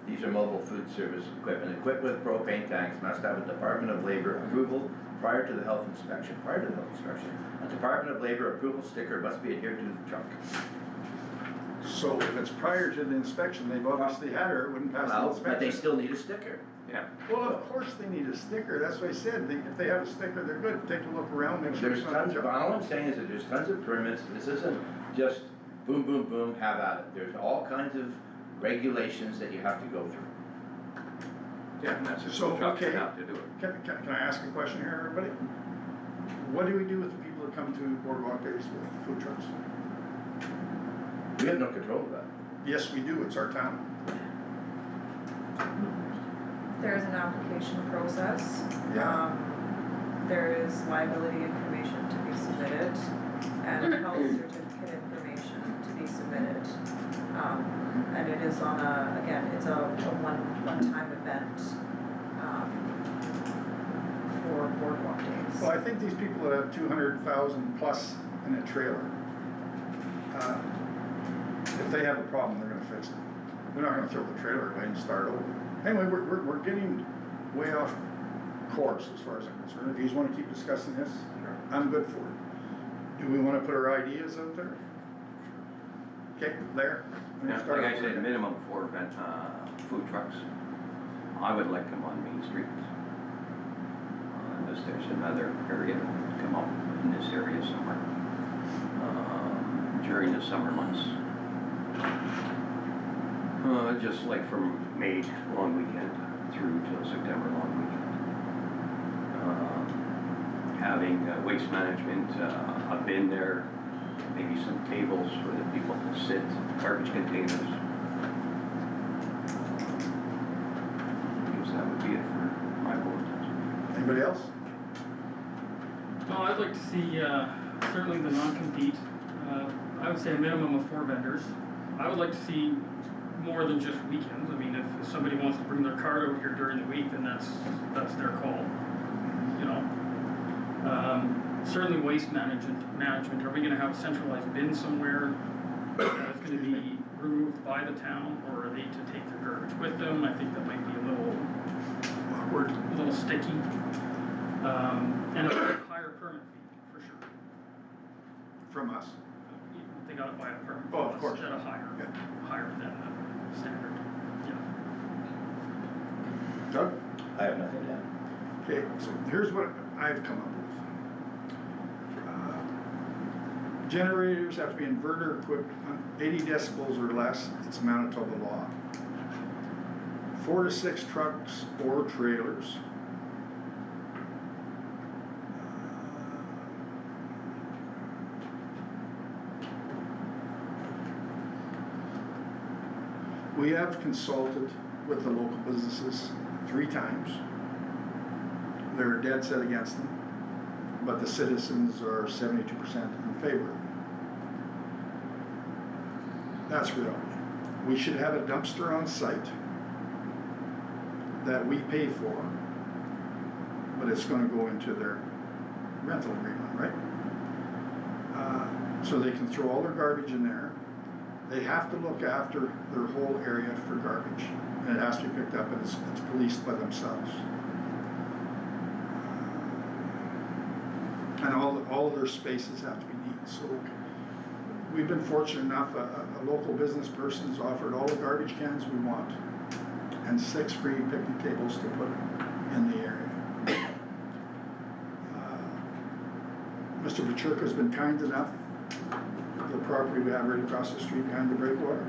these are mobile food service equipment, equipped with propane tanks, must have a Department of Labor approval prior to the health inspection. Prior to the health inspection, a Department of Labor approval sticker must be adhered to the truck. So if it's prior to the inspection, they've obviously had her, it wouldn't pass the Well, inspection. but they still need a sticker. Yeah. Well, of course they need a sticker, that's what I said, if they have a sticker, they're good, take a look around, make sure There's it's not a tons, job. all I'm saying is that there's tons of permits, this isn't just boom, boom, boom, have at it. There's all kinds of regulations that you have to go through. Yeah, and that's just So, the truck okay. that have to do it. Can I ask a question here, everybody? What do we do with the people that come to Boardwalk Days with food trucks? We have no control of that. Yes, we do, it's our town. There is an application process. Yeah. There is liability information to be submitted and health certificate information to be submitted. And it is on again, it's a one-time event, for Boardwalk Days. Well, I think these people that have 200,000 plus in a trailer, if they have a problem, they're gonna fix it. They're not gonna throw the trailer away and start over. Anyway, we're getting way off course as far as I'm concerned. If you wanna keep discussing this, I'm good for it. Do we wanna put our ideas out there? Okay, there. Yeah, like I said, minimum 4 food trucks. I would like them on Main Street. Unless there's another area that come up in this area somewhere. During the summer months. Just like from May long weekend through to September long weekend. Having waste management, a bin there, maybe some tables for the people to sit, garbage containers. Because that would be it for my board. Anybody else? Well, I'd like to see, certainly the non-compete, I would say a minimum of 4 vendors. I would like to see more than just weekends. I mean, if somebody wants to bring their cart out here during the week, then that's their call, you know? Certainly waste management, are we gonna have a centralized bin somewhere that's gonna be removed by the town, or are they to take their garbage with them? I think that might be a Awkward. little sticky. And a higher permit fee, for sure. From us. They gotta buy a permit. Oh, of course. At a higher than the standard, yeah. Doug? I have nothing to add. Okay, so here's what I've come up with. Generators have to be inverter equipped on 80 decibels or less, it's Manitoba law. 4 to 6 trucks or trailers. We have consulted with the local businesses 3 times. They're dead set against them, but the citizens are 72% in favor. That's reality. We should have a dumpster on site that we pay for, but it's gonna go into their rental agreement, right? So they can throw all their garbage in there. They have to look after their whole area for garbage, and it has to be picked up, and it's policed by themselves. And all of their spaces have to be neat, so we've been fortunate enough, a local business person's offered all the garbage cans we want, and 6 free picnic tables to put in the area. Mr. Pacherka's been kind enough, the property we have right across the street behind the breakwater,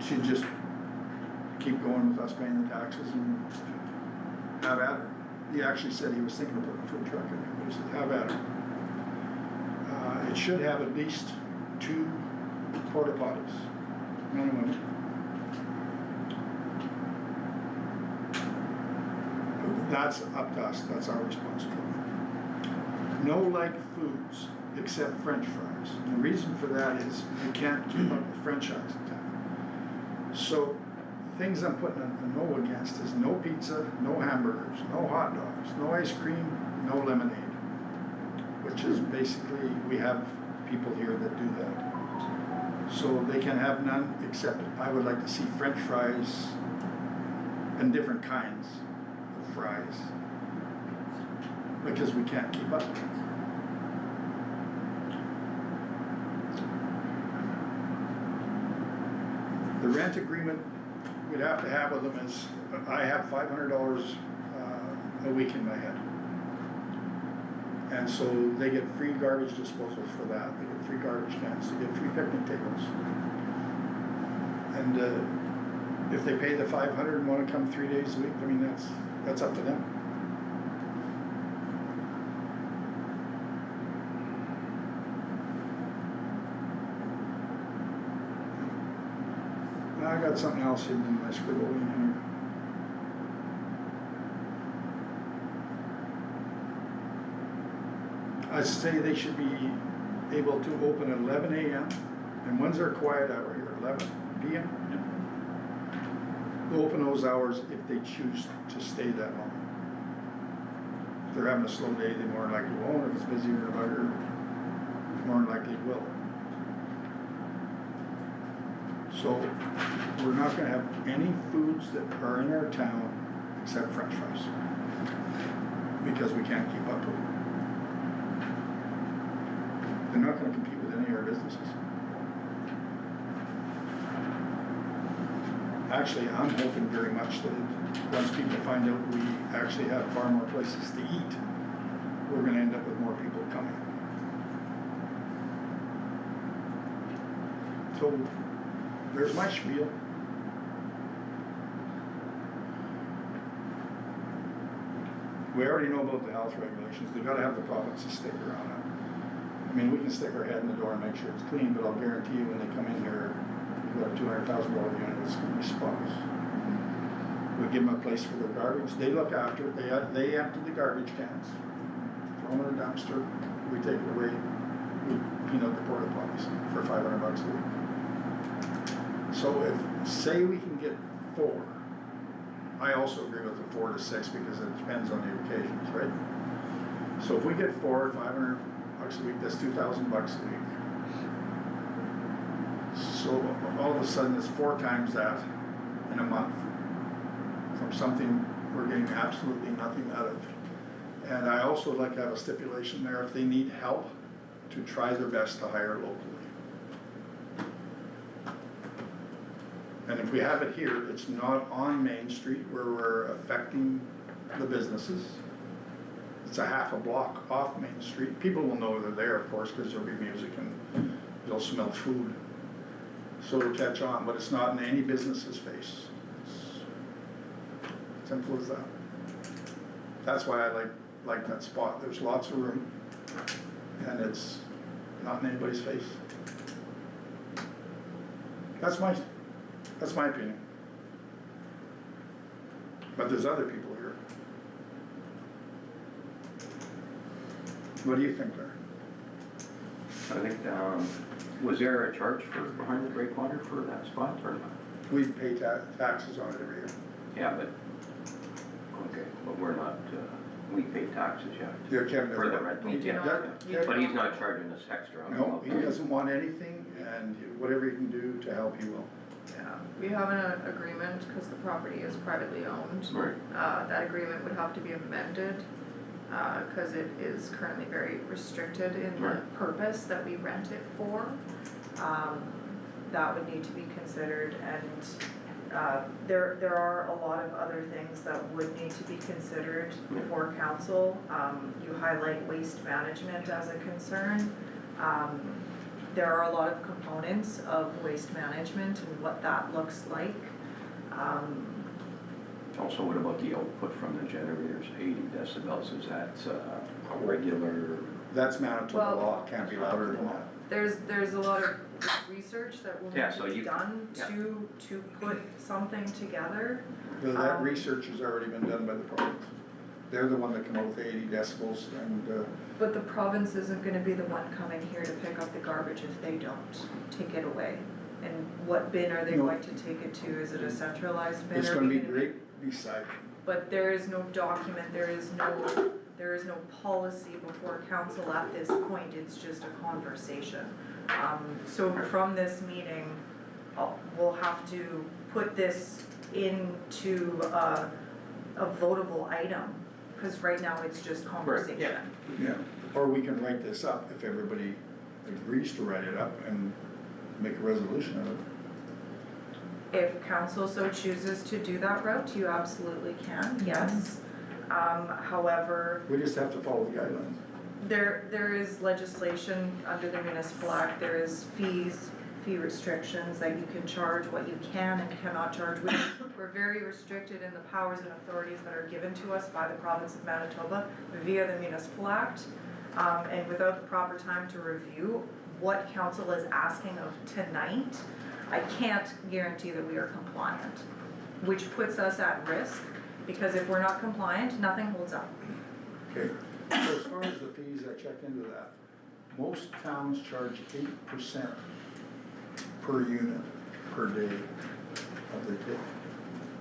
she'd just keep going with us paying the taxes and have at her. He actually said he was thinking of putting a food truck in there, but he said, have at her. It should have at least 2 porta potties, men and women. That's up to us, that's our responsibility. No like foods except French fries. And the reason for that is you can't keep up with franchise in town. So things I'm putting a no against is no pizza, no hamburgers, no hot dogs, no ice cream, no lemonade. Which is basically, we have people here that do that. So they can have none except I would like to see French fries and different kinds of fries. Because we can't keep up. The rent agreement we'd have to have with them is, I have $500 a week in my head. And so they get free garbage disposal for that, they get free garbage cans, they get free picnic tables. And if they pay the 500 and wanna come 3 days a week, I mean, that's up to them. I got something else hidden in my scribble in here. I say they should be able to open at 11 a.m. and when's their quiet hour here, 11 p.m.? They'll open those hours if they choose to stay that long. If they're having a slow day, they more than likely won't. If it's busy or bugger, more than likely will. So we're not gonna have any foods that are in our town except French fries. Because we can't keep up with them. They're not gonna compete with any of our businesses. Actually, I'm hoping very much that once people find out we actually have far more places to eat, we're gonna end up with more people coming. So, there's my spiel. We already know about the health regulations. They've gotta have the provinces stick around it. I mean, we can stick our head in the door and make sure it's clean, but I'll guarantee you when they come in here, you've got a $200,000 unit, it's gonna be spotless. We give them a place for their garbage. They look after it. They empty the garbage cans, throw them in a dumpster. We take it away. We peanut the porta potties for $500 a week. So if, say we can get 4, I also agree with the 4 to 6 because it depends on the occasions, right? So if we get 4, $500 a week, that's $2,000 a week. So all of a sudden it's 4 times that in a month from something we're getting absolutely nothing out of. And I also would like to have a stipulation there if they need help to try their best to hire locally. And if we have it here, it's not on Main Street where we're affecting the businesses. It's a half a block off Main Street. People will know they're there, of course, because there'll be music and they'll smell food. So it'll catch on, but it's not in any business's face. It's simple as that. That's why I like that spot. There's lots of room and it's not in anybody's face. That's my opinion. But there's other people here. What do you think, Larry? I think, was there a charge for behind the breakwater for that spot or not? We pay taxes on it every year. Yeah, but, okay, but we're not, we pay taxes yet. Yeah, Kevin, For the rental, We do yeah. not. Yeah. But he's not charging us extra on No, the he doesn't want anything, and whatever he can do to help, he will. Yeah, we have an agreement, cause the property is privately owned. Right. That agreement would have to be amended, cause it is currently very restricted in the Right. purpose that we rent it for. That would need to be considered, and, there are a lot of other things that would need to be considered before council. You highlight waste management as a concern. There are a lot of components of waste management and what that looks like. Also, what about the output from the generators, 80 decibels, is that a regular? That's Manitoba Well- law, it can't be louder than that. There's a lot of research that will Yeah, need so to be you- done yeah. to put something together. That research has already been done by the province. They're the one that come up with 80 decibels, and But the province isn't gonna be the one coming here to pick up the garbage if they don't take it away. And what bin are they No. going to take it to? Is it a centralized bin? it's Are gonna we be great beside. But there is no document, there is no policy before council at this point, it's just a conversation. So from this meeting, we'll have to put this into a votable item, cause right now it's just conversation. Yeah, or we can write this up if everybody agrees to write it up and make a resolution of it. If council so chooses to do that route, you absolutely can, yes. However, We just have to follow the guidelines. there is legislation under the municipal act, there is fee restrictions that you can charge, what you can and cannot charge. We're very restricted in the powers and authorities that are given to us by the province of Manitoba via the municipal act. And without the proper time to review what council is asking of tonight, I can't guarantee that we are compliant, which puts us at risk, because if we're not compliant, nothing holds up. Okay, so as far as the fees, I check into that. Most towns charge 8% per unit per day of the day.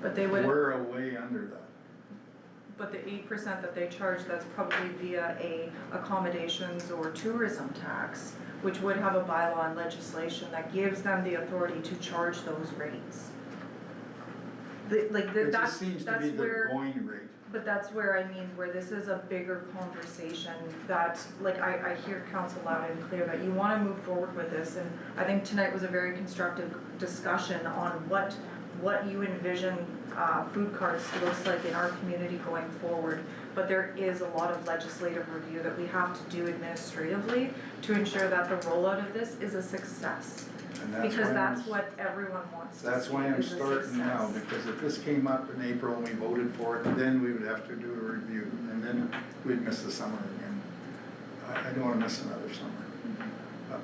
But they would, We're way under that. but the 8% that they charge, that's probably via a accommodations or tourism tax, which would have a bylaw and legislation that gives them the authority to charge those rates. It That's, just seems to that's be the where, going rate. but that's where I mean, where this is a bigger conversation that, like, I hear council loud and clear that you wanna move forward with this, and I think tonight was a very constructive discussion on what you envision, food carts looks like in our community going forward. But there is a lot of legislative review that we have to do administratively to ensure that the rollout of this is a success. And that's Because why that's I'm- what everyone wants to see, That's why I'm is a starting now, success. because if this came up in April and we voted for it, then we would have to do a review, and then we'd miss the summer again. I don't wanna miss another summer.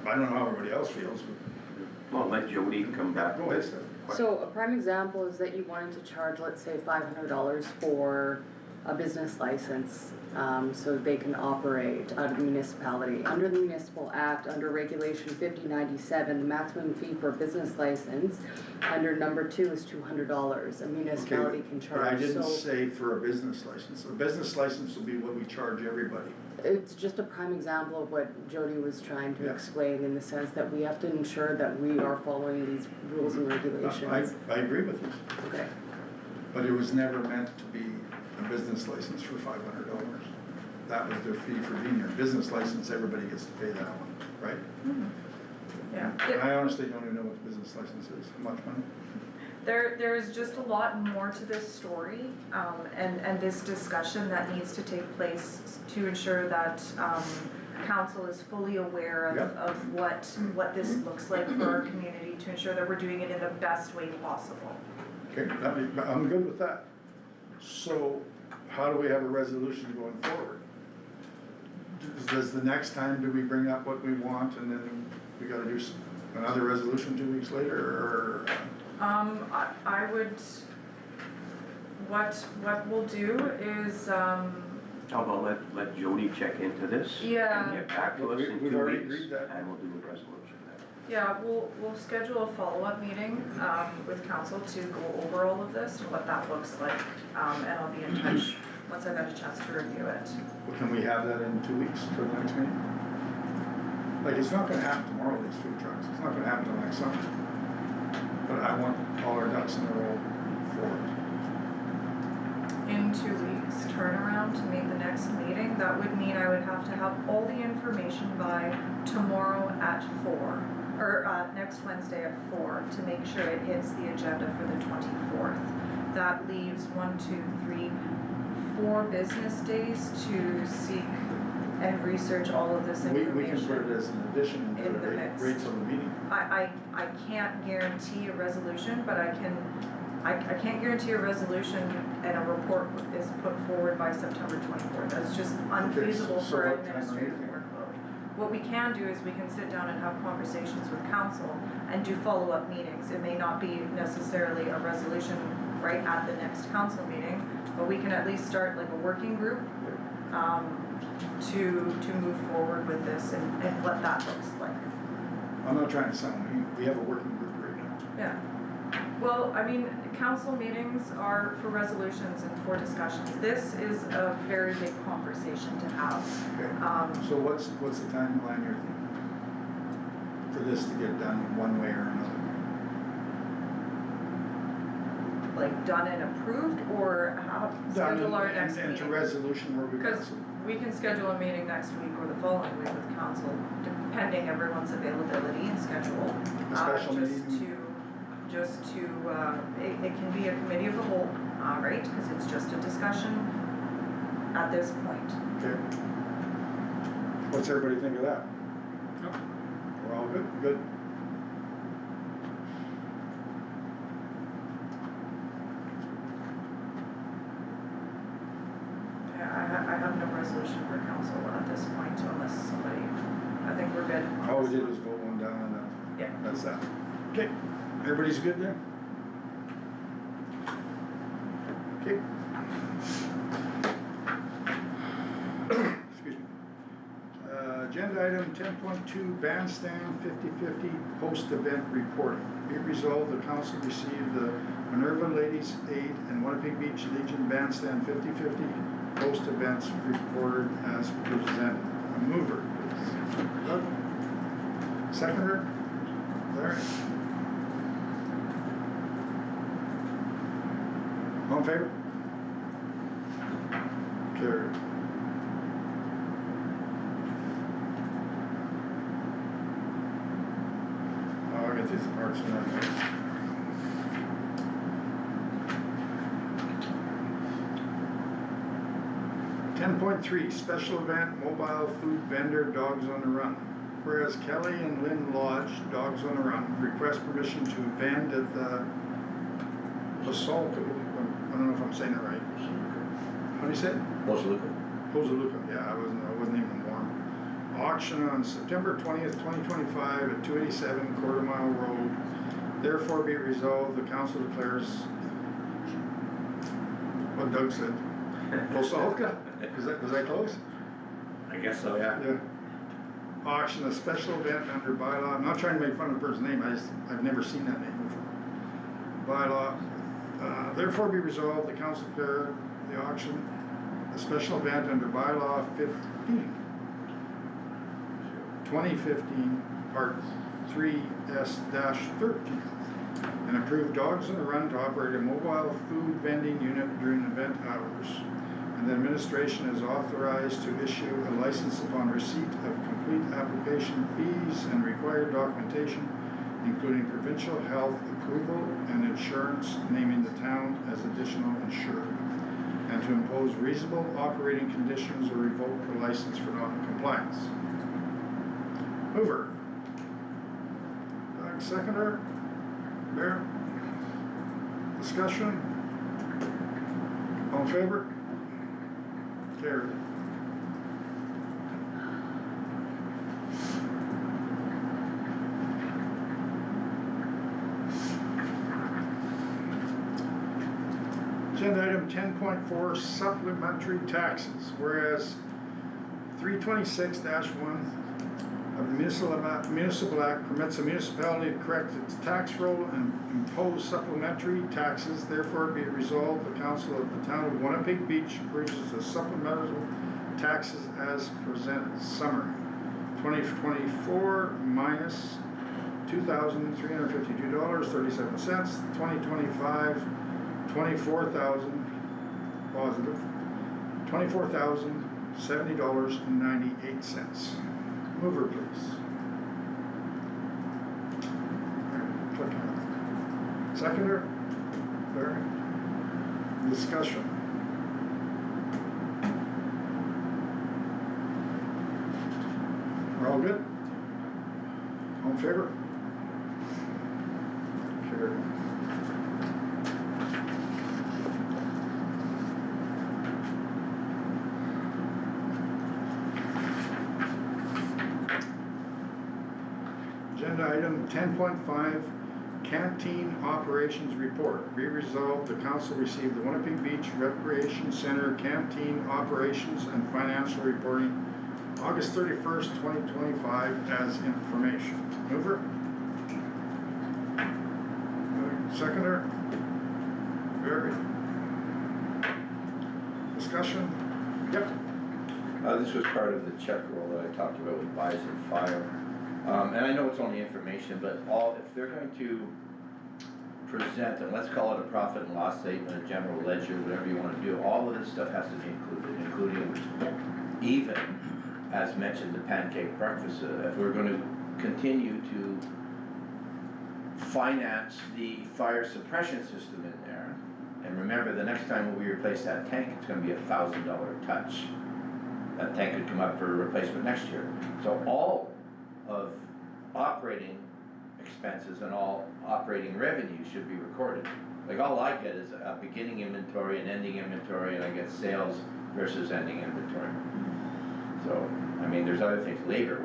I don't know how everybody else feels, but. Well, let Jody come back Go ahead, with. Steph. So a prime example is that you wanted to charge, let's say, $500 for a business license, so they can operate out of the municipality. Under the municipal act, under regulation 5097, the maximum fee for a business license, under number 2 is $200. A municipality Okay, can but I charge, didn't so say for a business license. A business license will be what we charge everybody. it's just a prime example of what Jody was trying to Yeah. explain, in the sense that we have to ensure that we are following these rules and regulations. I agree with you, Okay. but it was never meant to be a business license for $500. That was their fee for being here. Business license, everybody gets to pay that one, right? Yeah. And I honestly don't even know what the business license is, how much money? There is just a lot more to this story, and this discussion that needs to take place to ensure that, council is fully aware of, Yep. of what this looks like for our community, to ensure that we're doing it in the best way possible. Okay, I'm good with that. So how do we have a resolution going forward? Does the next time, do we bring up what we want and then we gotta do another resolution 2 weeks later, or? I would, what we'll do is, How about let Jody check into this? Yeah. And get back to us in We've 2 already weeks, agreed that. and we'll do a resolution then. yeah, we'll schedule a follow-up meeting, with council to go over all of this and what that looks like. And I'll be in touch once I've had a chance to review it. Can we have that in 2 weeks for the next meeting? Like, it's not gonna happen tomorrow, these food trucks, it's not gonna happen till next summer. But I want all our ducks in a row for In 2 weeks, turnaround to meet the next meeting, that would mean I would have to have all the information by tomorrow at 4, or, next Wednesday at 4, to make sure it hits the agenda for the 24th. That leaves 4 business days to seek and research all of this it. information. We can put it as an addition In to the the mix. rates of the meeting. I can't guarantee a resolution, but I can't guarantee a resolution and a report is put forward by September 24th. That's just unfeasible so for what time are you administrative thinking? workload. What we can do is we can sit down and have conversations with council and do follow-up meetings. It may not be necessarily a resolution right at the next council meeting, but we can at least start like a working group, to move forward with this and what that looks like. I'm not trying to sound mean, we have a working group right now. Yeah. Well, I mean, council meetings are for resolutions and for discussions. This is a very big conversation to have. Okay, so what's the timeline you're thinking? For this to get done one way or another? Like done and approved, or how, schedule our next And to meeting? resolution where we got Because some. we can schedule a meeting next week or the following week with council, depending everyone's availability and schedule. A special Just meeting? just to, it can be a committee of the whole, right, cause it's just a discussion at this point. Okay. What's everybody think of that? Yep. We're all good? Good. Yeah, I have no resolution for council at this point unless somebody, I think we're good. on All we this did one. was vote one down and Yeah. that's that. Okay, everybody's good there? Okay. Excuse me. Agenda item 10.2, bandstand 50/50 post-event reporting. Be it resolved, the council received the Minerva Ladies Aid and Winnipeg Beach Legion bandstand 50/50 post-events reported as presented. A mover, please. Doug. Seconder? Larry? All in favor? Carried. Oh, I got these parts in there. 10.3, special event, mobile food vendor, Dogs on the Run. Whereas Kelly and Lynn Lodge, Dogs on the Run, request permission to vend at the Basalto, I don't know if I'm saying it right. How do you say it? Most local. Posaluka, yeah, I wasn't even warm. Auction on September 20th, 2025 at 287 Quarter Mile Road. Therefore be it resolved, the council declares what Doug said. Posaluka? Was that close? I guess so, yeah. Yeah. Auction, a special event under bylaw, I'm not trying to make fun of the person's name, I've never seen that name before. Bylaw, therefore be resolved, the council declare the auction, a special event under bylaw 2015, part 3S-13. And approve Dogs on the Run to operate a mobile food vending unit during event hours. And the administration is authorized to issue a license upon receipt of complete application fees and required documentation, including provincial health approval and insurance, naming the town as additional insured, and to impose reasonable operating conditions or revoke the license for non-compliance. Mover. Doug, seconder. Mayor. Discussion. All in favor? Carried. Agenda item 10.4, supplementary taxes, whereas 326-1 of the Municipal Act permits a municipality to correct its tax roll and impose supplementary taxes. Therefore be it resolved, the council of the town of Winnipeg Beach approves the supplemental taxes as presented. Summary: 2024 minus $2,352.37. 2025 $24,000 positive. $24,070.98. Mover, please. Click on it. Seconder? Larry? Discussion. We're all good? All in favor? Carried. Agenda item 10.5, Canteen Operations Report. Be resolved, the council received the Winnipeg Beach Recreation Center Canteen Operations and Financial Reporting August 31st, 2025 as information. Mover? Seconder? Barry? Discussion? Yep. This was part of the check roll that I talked about with Bison Fire. And I know it's only information, but if they're going to present, and let's call it a profit and loss statement, a general ledger, whatever you wanna do, all of this stuff has to be included, including even, as mentioned, the pancake breakfast. If we're gonna continue to finance the fire suppression system in there. And remember, the next time we replace that tank, it's gonna be $1,000 touch. That tank could come up for replacement next year. So all of operating expenses and all operating revenue should be recorded. Like, all I get is a beginning inventory and ending inventory, and I get sales versus ending inventory. So, I mean, there's other things, labor,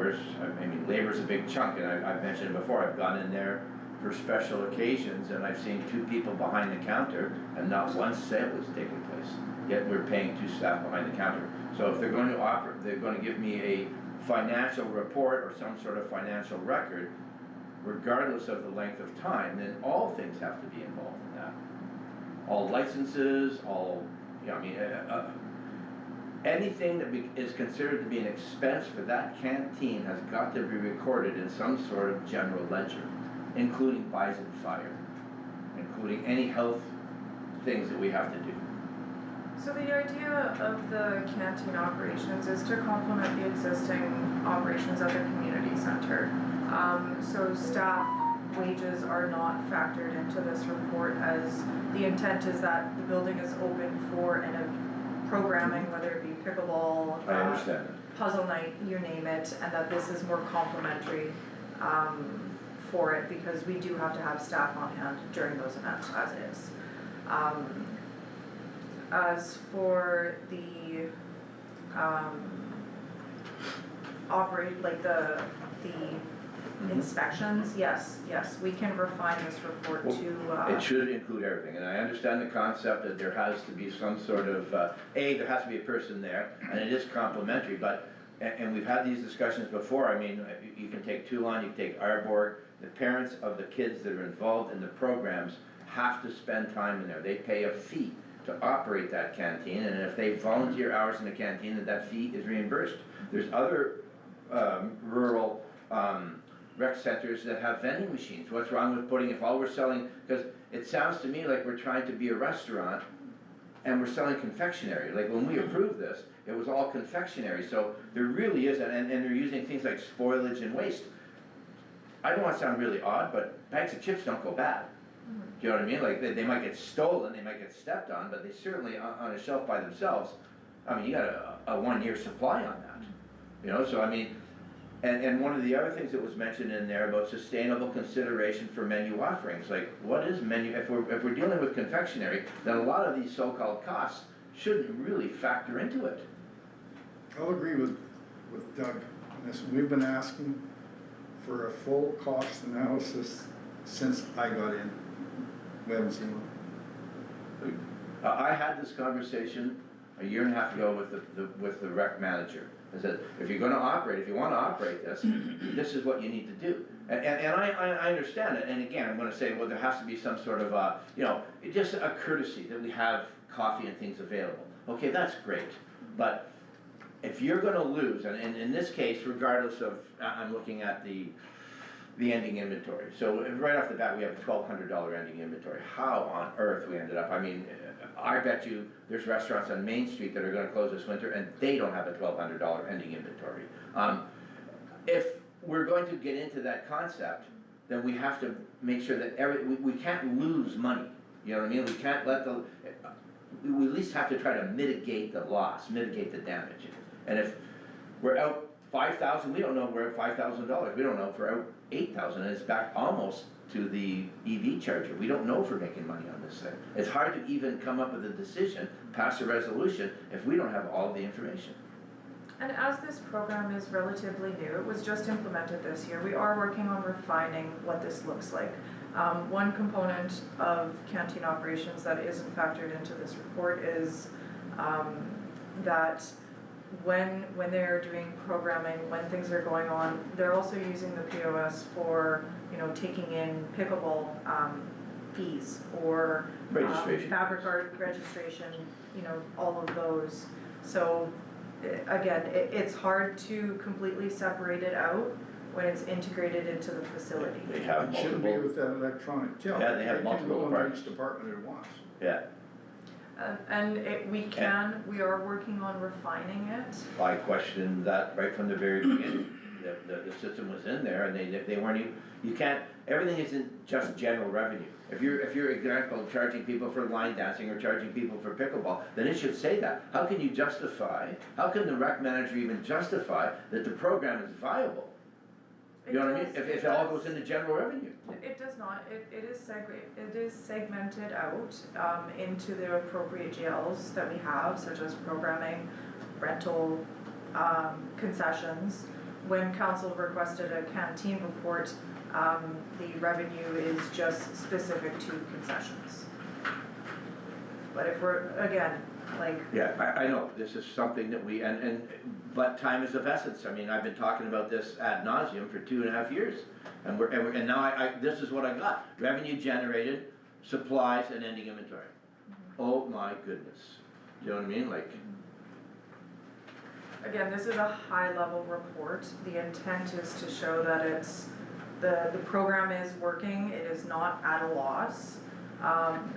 labor's a big chunk, and I've mentioned it before, I've gone in there for special occasions, and I've seen 2 people behind the counter, and not one sale is taking place, yet we're paying 2 staff behind the counter. So if they're going to they're gonna give me a financial report or some sort of financial record, regardless of the length of time, then all things have to be involved in that. All licenses, all, anything that is considered to be an expense for that canteen has got to be recorded in some sort of general ledger, including Bison Fire, including any health things that we have to do. So the idea of the canteen operations is to complement the existing operations at the community center. So staff wages are not factored into this report, as the intent is that the building is open for programming, whether it be pickleball, I understand that. puzzle night, you name it, and that this is more complimentary for it, because we do have to have staff on hand during those events as is. As for the inspections, yes, we can refine this report Well, to it should include everything, and I understand the concept that there has to be some sort of, there has to be a person there, and it is complimentary, but, and we've had these discussions before, I mean, you can take Toulon, you can take Arborg, the parents of the kids that are involved in the programs have to spend time in there, they pay a fee to operate that canteen, and if they volunteer hours in the canteen, then that fee is reimbursed. There's other rural rec centers that have vending machines. What's wrong with putting, if all we're selling, because it sounds to me like we're trying to be a restaurant and we're selling confectionery. Like when we approved this, it was all confectionery, so there really isn't, and they're using things like spoilage and waste. I don't want to sound really odd, but bags of chips don't go bad. Do you know what I mean? Like they might get stolen, they might get stepped on, but they certainly on a shelf by themselves. I mean, you got a 1-year supply on that. You know, so I mean, and one of the other things that was mentioned in there about sustainable consideration for menu offerings, like what is menu? If we're dealing with confectionery, then a lot of these so-called costs shouldn't really factor into it. I'll agree with Doug on this. We've been asking for a full cost analysis since I got in. We haven't seen one. I had this conversation a year and a half ago with the rec manager. I said, if you're gonna operate, if you wanna operate this, this is what you need to do. And I understand it, and again, I'm gonna say, well, there has to be some sort of just a courtesy that we have coffee and things available. Okay, that's great, but if you're gonna lose, and in this case, regardless of, I'm looking at the ending inventory. So right off the bat, we have a $1,200 ending inventory. How on earth we ended up? I mean, I bet you there's restaurants on Main Street that are gonna close this winter and they don't have a $1,200 ending inventory. If we're going to get into that concept, then we have to make sure that we can't lose money. You know what I mean? We can't let we at least have to try to mitigate the loss, mitigate the damage. And if we're out $5,000, we don't know if we're at $5,000. We don't know if we're out $8,000, and it's back almost to the EV charger. We don't know if we're making money on this thing. It's hard to even come up with a decision, pass a resolution, if we don't have all the information. And as this program is relatively new, it was just implemented this year, we are working on refining what this looks like. One component of canteen operations that isn't factored into this report is that when they're doing programming, when things are going on, they're also using the POS for, taking in pickleball fees or Registration. fabric art registration, all of those. So again, it's hard to completely separate it out when it's integrated into the facility. They have It should be multiple, with that electronic till. Yeah, they have multiple can go in each departments. department at once. yeah. We are working on refining it. I questioned that right from the very beginning. the system was in there and they weren't even, you can't, everything isn't just general revenue. If you're, example, charging people for line dancing or charging people for pickleball, then it should say that. How can you justify, how can the rec manager even justify that the program is viable? You know what I mean? If it all goes into general revenue. It does not, it is segmented out, into the appropriate GLs that we have, such as programming, rental, concessions. When council requested a canteen report, the revenue is just specific to concessions. But if we're, again, like. Yeah, I know, this is something that we, but time is of essence. I mean, I've been talking about this ad nauseum for 2.5 years. And now this is what I got, revenue generated, supplies and ending inventory. Oh my goodness, do you know what I mean, like. Again, this is a high-level report. The intent is to show that the program is working, it is not at a loss.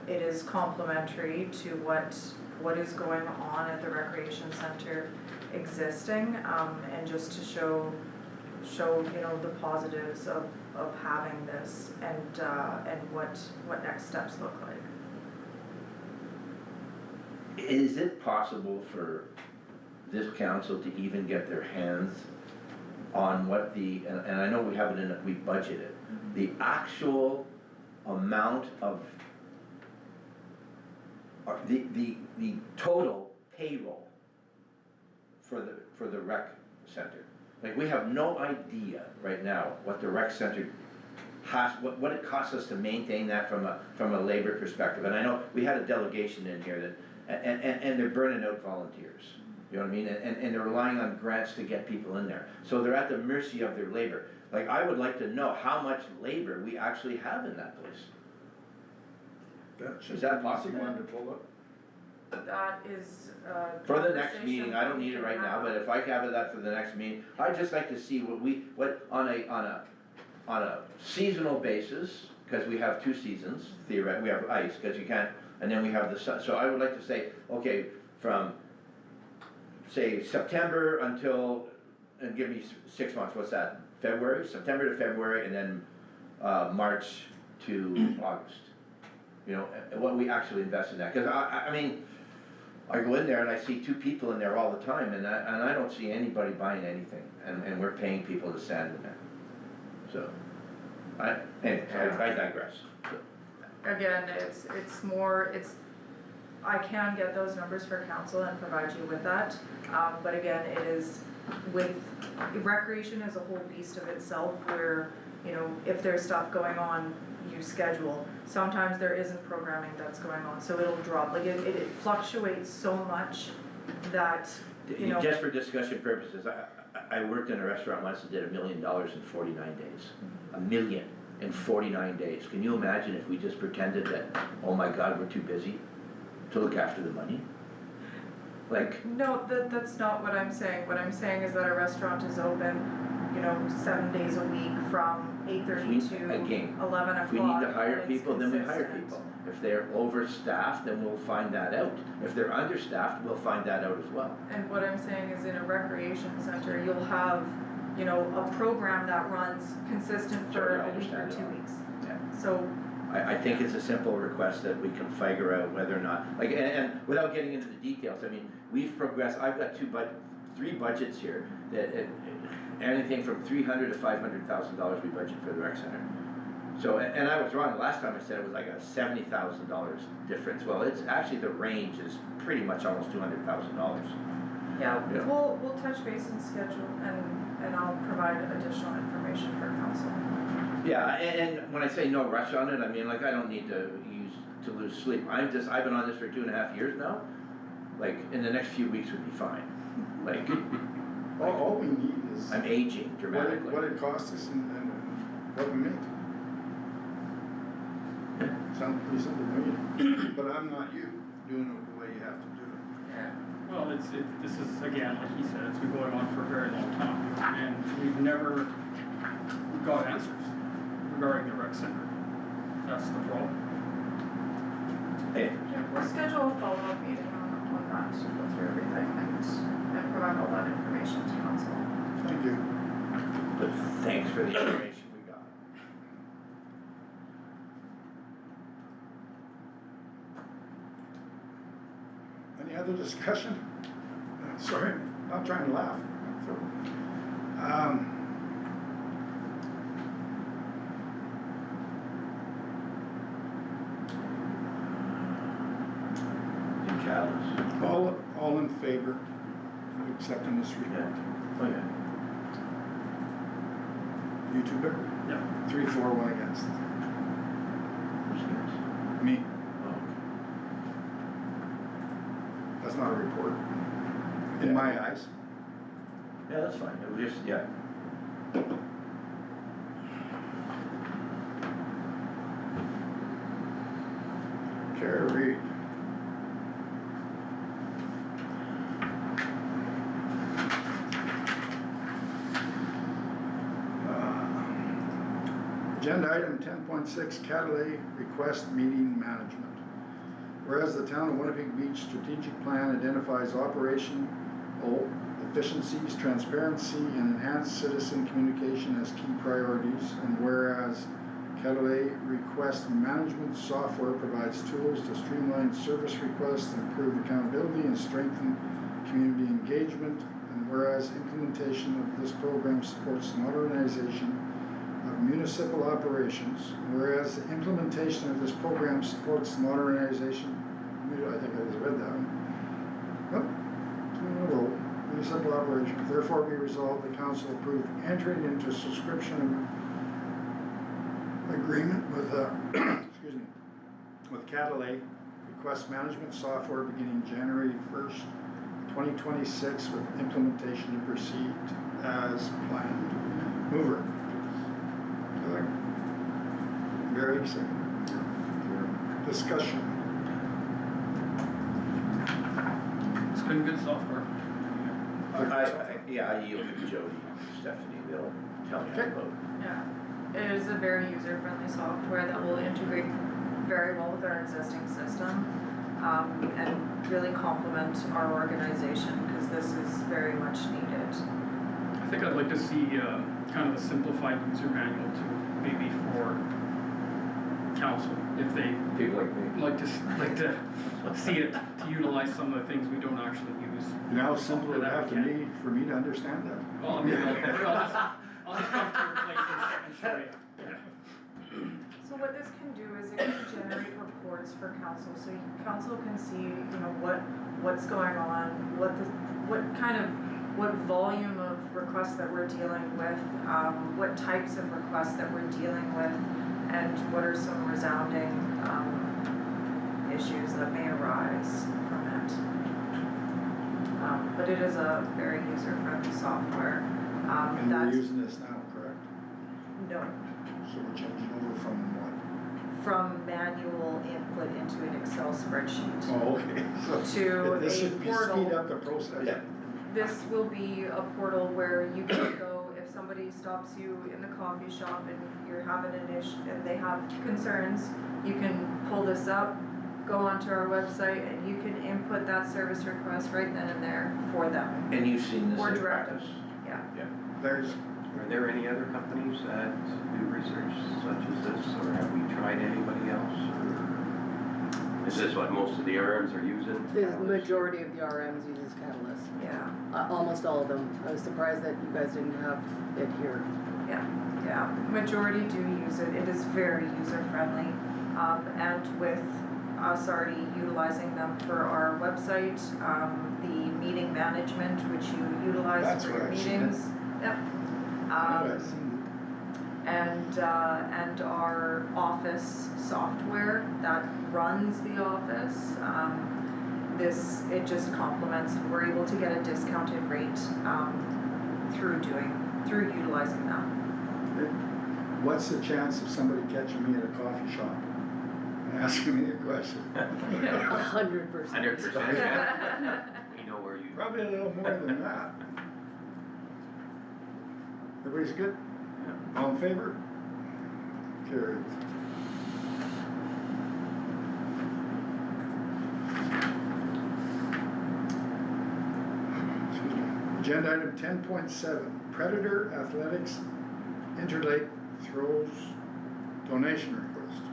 It is complementary to what is going on at the recreation center existing, and just to show, you know, the positives of having this and what next steps look like. Is it possible for this council to even get their hands on what and I know we have it we budgeted, the actual amount of, the total payroll for the rec center? Like, we have no idea right now what the rec center has, what it costs us to maintain that from a labor perspective. And I know we had a delegation in here that, and they're burning out volunteers. You know what I mean? And they're relying on grants to get people in there. So they're at the mercy of their labor. Like, I would like to know how much labor we actually have in that place. Is that possible? One to pull up. That is, For the next meeting, I don't need it right now, but if I have that for the next meeting, I'd just like to see what on a seasonal basis, because we have 2 seasons, theoretically, we have ice, because you can't, and then we have the sun. So I would like to say, okay, from, say, September until, and give me 6 months, what's that? February, September to February, and then March to August. You know, what we actually invest in that, because I mean, I go in there and I see 2 people in there all the time, and I don't see anybody buying anything, and we're paying people to stand in there. So, I digress. So. again, it's more, I can get those numbers for council and provide you with that, but again, it is recreation is a whole beast of itself, where, you know, if there's stuff going on, you schedule. Sometimes there isn't programming that's going on, so it'll drop, like it fluctuates so much that, you know. Just for discussion purposes, I worked in a restaurant once and did $1 million in 49 days. $1 million in 49 days. Can you imagine if we just pretended that, oh my God, we're too busy to look after the money? Like. No, that's not what I'm saying. What I'm saying is that a restaurant is open, you know, 7 days a week from 8:30 to 11 o'clock. If we need to hire people, then we hire consistent. people. If they're overstaffed, then we'll find that out. If they're understaffed, we'll find that out as well. And what I'm saying is, in a recreation center, you'll have, you know, a program that runs consistent Sure, for I a week or understand 2 that. weeks. Yeah. So, I think it's a simple request that we can figure out whether or not, like, and without getting into the details, I mean, we've progressed, I've got 3 budgets here, that, anything from $300,000 to $500,000 we budget for the rec center. So, and I was wrong, the last time I said it was like a $70,000 difference. Well, it's actually, the range is pretty much almost $200,000. yeah, Yeah. we'll touch base and schedule, and I'll provide additional information for council. Yeah, and when I say no rush on it, I mean, like, I don't need to lose sleep. I've been on this for 2.5 years now. Like, in the next few weeks would be fine. Like, All we need is I'm aging what dramatically. it costs us and what we make. Sounds pretty simple to me, but I'm not you, doing it the way you have to do it. Yeah. Well, this is, again, like he said, it's been going on for a very long time, and we've never got answers regarding the rec center. That's the problem. Hey, Yeah, we'll schedule a follow-up meeting on that, to go through everything and provide all that information to council. Thank you. But thanks for the information we got. Any other discussion? Sorry, not trying to laugh. In Catalyst. All in favor of accepting this report? Oh, yeah. You two, Bill? Yeah. 3-4-1 against. Who's next? Me. Oh, That's not a report. In my eyes. yeah, that's fine, it was just, yeah. Carried. Agenda item 10.6, Catalay request meeting management. Whereas the town of Winnipeg Beach strategic plan identifies operational efficiencies, transparency, and enhanced citizen communication as key priorities, and whereas Catalay request management software provides tools to streamline service requests, improve accountability, and strengthen community engagement, and whereas implementation of this program supports modernization of municipal operations, whereas the implementation of this program supports modernization, I think I just read that one. Nope, two in a row, municipal operations, therefore be resolved, the council approve entering into subscription agreement with, excuse me, with Catalay request management software beginning January 1st, 2026 with implementation to proceed as planned. Mover. Gary, second. Discussion. It's been good software. Yeah, I yield to Jody, Stephanie, they'll tell me how to Okay. vote. Yeah, it is a very user-friendly software that will integrate very well with our existing system, and really complement our organization, because this is very much needed. I think I'd like to see, kind of a simplified user manual too, maybe for council, if they People like me. like to see it, to utilize some of the things we don't actually use. You know how simple it would have to be for me to understand that? Well, I mean, I'll just come to your place and show you. Yeah. So what this can do is it can generate reports for council, so council can see, what's going on, what volume of requests that we're dealing with, what types of requests that we're dealing with, and what are some resounding, issues that may arise from it. But it is a very user-friendly software, And we're that's, using this now, correct? no, So we're changing over from what? from manual input into an Excel spreadsheet. Oh, okay. So To this a should be portal. speed up the process. Yeah. This will be a portal where you can go, if somebody stops you in the coffee shop and you're having an issue, and they have concerns, you can pull this up, go onto our website, and you can input that service request right then and there for them. And you've seen this Or in directive. practice? Yeah. There's, Are there any other companies that do research such as this, or have we tried anybody else, or is this what most of the RMs are using? The majority of the RMs uses Catalyst, Yeah, almost all of them. I was surprised that you guys didn't have it here. yeah, majority do use it, it is very user-friendly, and with us already utilizing them for our website, the meeting management, which you utilize That's for where your I've seen it. meetings. Yep. I've And our office software that runs the office, it just complements, and we're able to get a discounted rate, through utilizing them. What's the chance of somebody catching me at a coffee shop and asking me a question? 100%. 100%, yeah. We know where you. Probably a little more than that. Everybody's good? All in favor? Carried. Excuse me. Agenda item 10.7, Predator Athletics Interlake Throws Donation Request.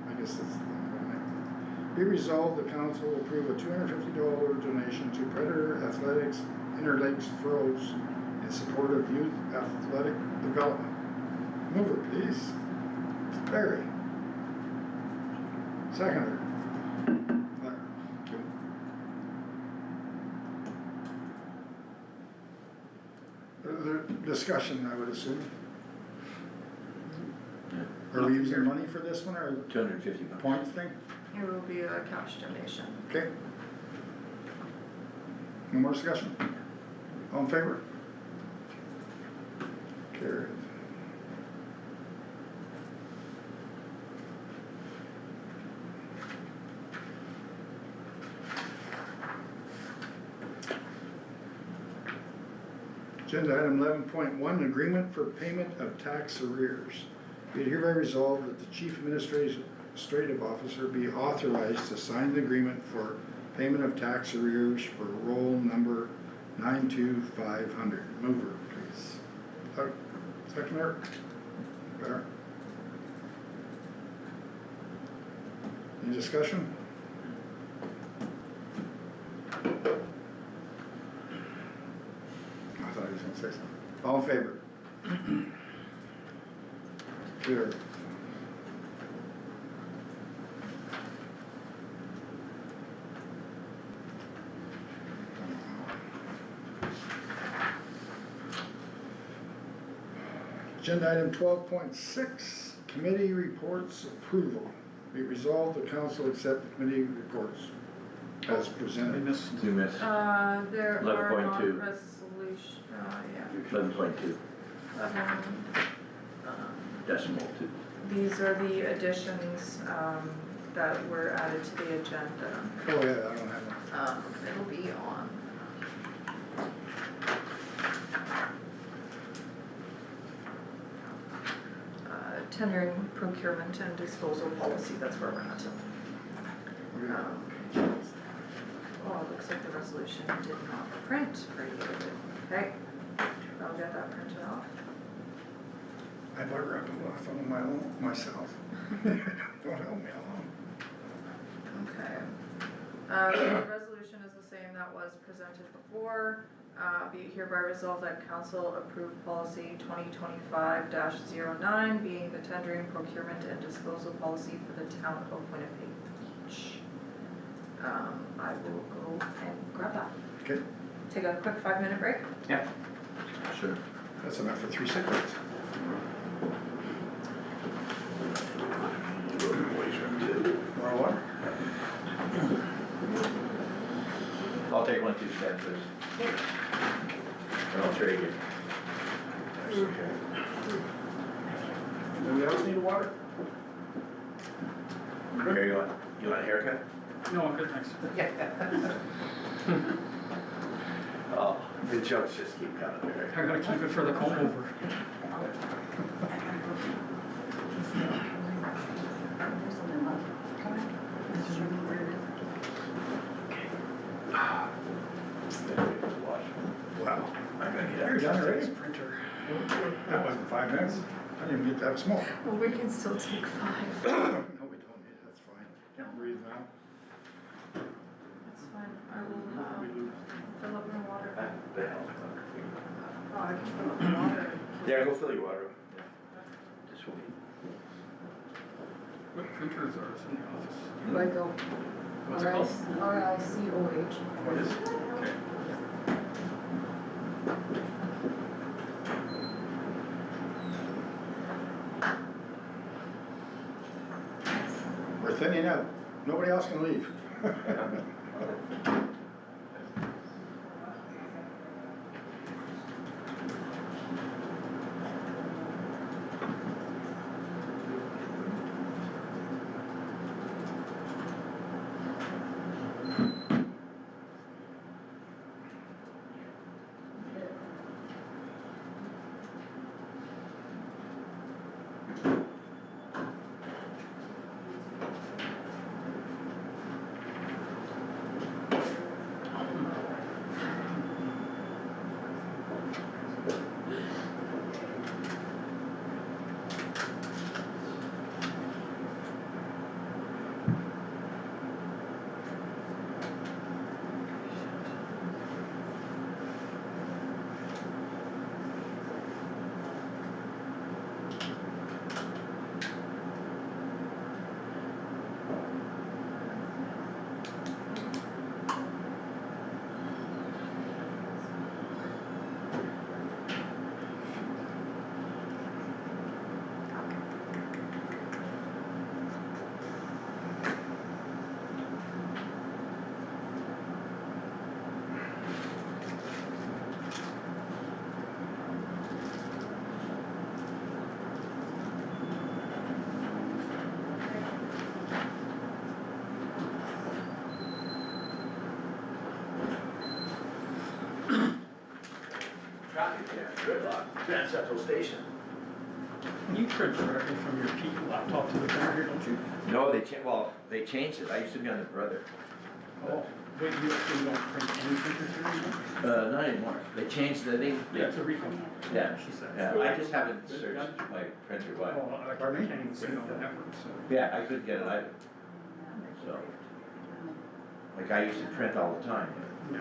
I guess that's the one. Be resolved, the council will approve a $250 donation to Predator Athletics Interlakes Throws in support of youth athletic development. Mover, please. Barry. Seconder. Claire. Thank you. Further discussion, I would assume. Are we using money for this one or $250. points thing? It will be a cash donation. Okay. No more discussion? All in favor? Carried. Agenda item 11.1, agreement for payment of tax arrears. Be it hereby resolved that the chief administrative officer be authorized to sign the agreement for payment of tax arrears for roll number 92500. Mover, please. Seconder. Better. Any discussion? I thought he was gonna say something. All in favor? Carried. Agenda item 12.6, committee reports approval. Be resolved, the council accept the committee reports as I presented. missed. You missed There are 11.2. non-resolution, yeah. 11.2, decimal 2. These are the additions, that were added to the agenda. Oh, yeah, I don't have one. It'll be on. Tendering procurement and disposal policy, that's where we're at. Oh, it looks like the resolution did not print for you. Okay, I'll get that printed off. I bugger up a lot on my own, myself. Don't help me along. Okay. The resolution is the same that was presented before. Be it hereby resolved that council approve policy 2025-09 being the tendering, procurement, and disposal policy for the town of Winnipeg Beach. I will go and grab that. Okay, Take a quick 5-minute break. Yeah. Sure. that's enough for 3 cigarettes. More what? I'll take 1, 2 cents, please. And I'll trade you. Anybody else need water? Here, you want a haircut? No, I'm good, thanks. Oh, the jokes just keep coming there. I gotta keep it for the comb over. Wow. I'm gonna get You're out. done already? Printer. That wasn't 5 minutes. I didn't even get that smoke. Well, we can still take 5. No, we don't need, that's fine. Can't breathe now. That's fine. I will, fill up my water. The hell? Oh, I can fill up my water. Yeah, go fill your water up. Just wait. What printers are in the office? Rico. What's it called? RICOH. What is? Okay. We're thinning out. Nobody else can leave. traffic jam, gridlock, Grand Central Station. You print directly from your P laptop to the printer here, don't you? No, they changed it, I used to be on the Brother. Oh, wait, you actually don't print any printers here anymore? Not anymore, they changed the thing. Yeah, it's a recall. Yeah, She said. yeah, I just haven't searched my printer, but, Oh, I Pardon me? can't even see it on the network, so. yeah, I couldn't get it either. So, like I used to print all the time, Yeah,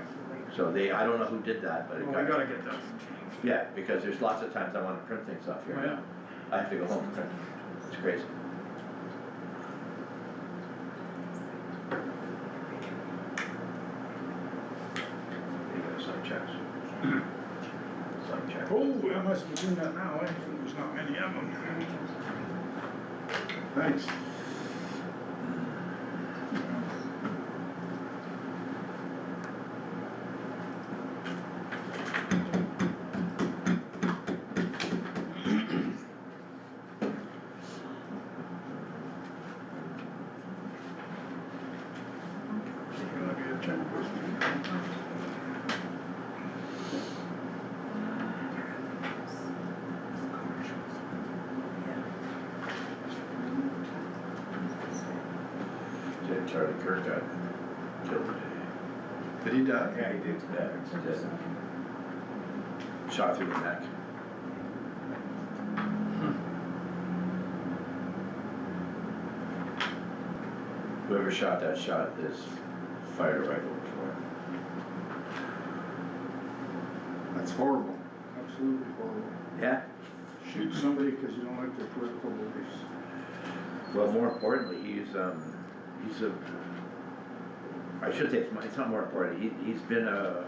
so I don't know who did that, but it well, we got. gotta get that changed. Yeah, because there's lots of times I wanna print things off Oh, here. yeah. I have to go home and print, it's crazy. You gotta sign checks. Sign checks. Oh, I must be doing that now, there's not many of them. Thanks. Gonna be a checklist. Charlie Kirk got killed today. Did he die? Yeah, he did. Yeah, he did. Shot through the neck. Whoever shot that shot is fired a rifle before. That's horrible, absolutely horrible. Yeah. Shoot somebody because you don't like their political beliefs. Well, more importantly, he's a, I should say, it's not more important, he's been a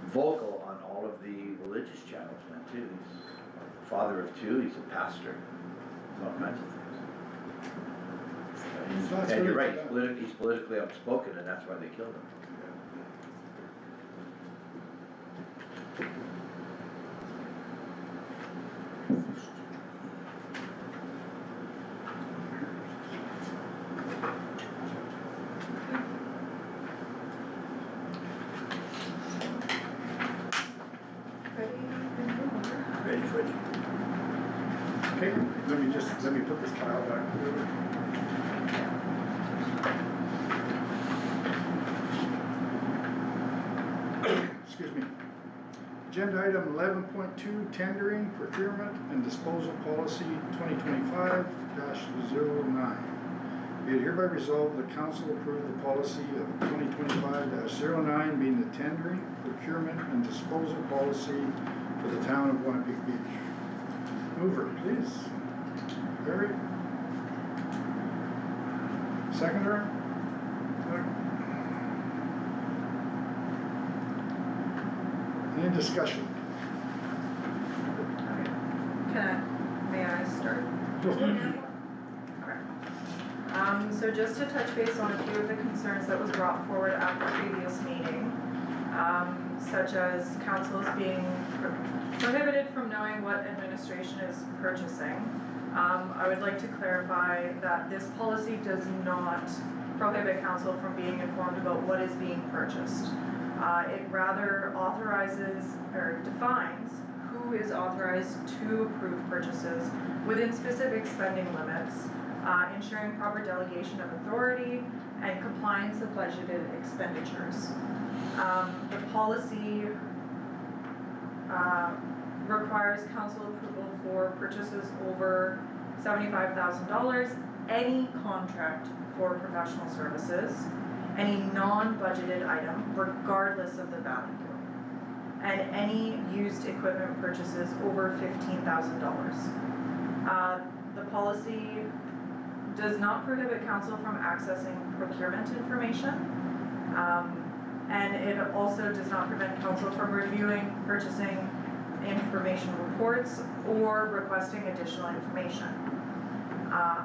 vocal on all of the religious channels now too. He's a father of two, he's a pastor, all kinds of things. That's And you're really right, too bad. he's politically outspoken and that's why they killed him. Ready for it? Okay, let me put this file back together. Excuse me. Agenda item 11.2, tendering, procurement, and disposal policy 2025-09. Be it hereby resolved, the council approve the policy of 2025-09 being the tendering, procurement, and disposal policy for the town of Winnipeg Beach. Mover, please. Barry. Seconder? Any discussion? May I start? So just to touch base on a few of the concerns that was brought forward at the previous meeting, such as councils being prohibited from knowing what administration is purchasing. I would like to clarify that this policy does not prohibit council from being informed about what is being purchased. It rather authorizes or defines who is authorized to approve purchases within specific spending limits, ensuring proper delegation of authority and compliance of budgeted expenditures. The policy requires council approval for purchases over $75,000, any contract for professional services, any non-budgeted item, regardless of the value, and any used equipment purchases over $15,000. The policy does not prohibit council from accessing procurement information, and it also does not prevent council from reviewing purchasing information reports or requesting additional information.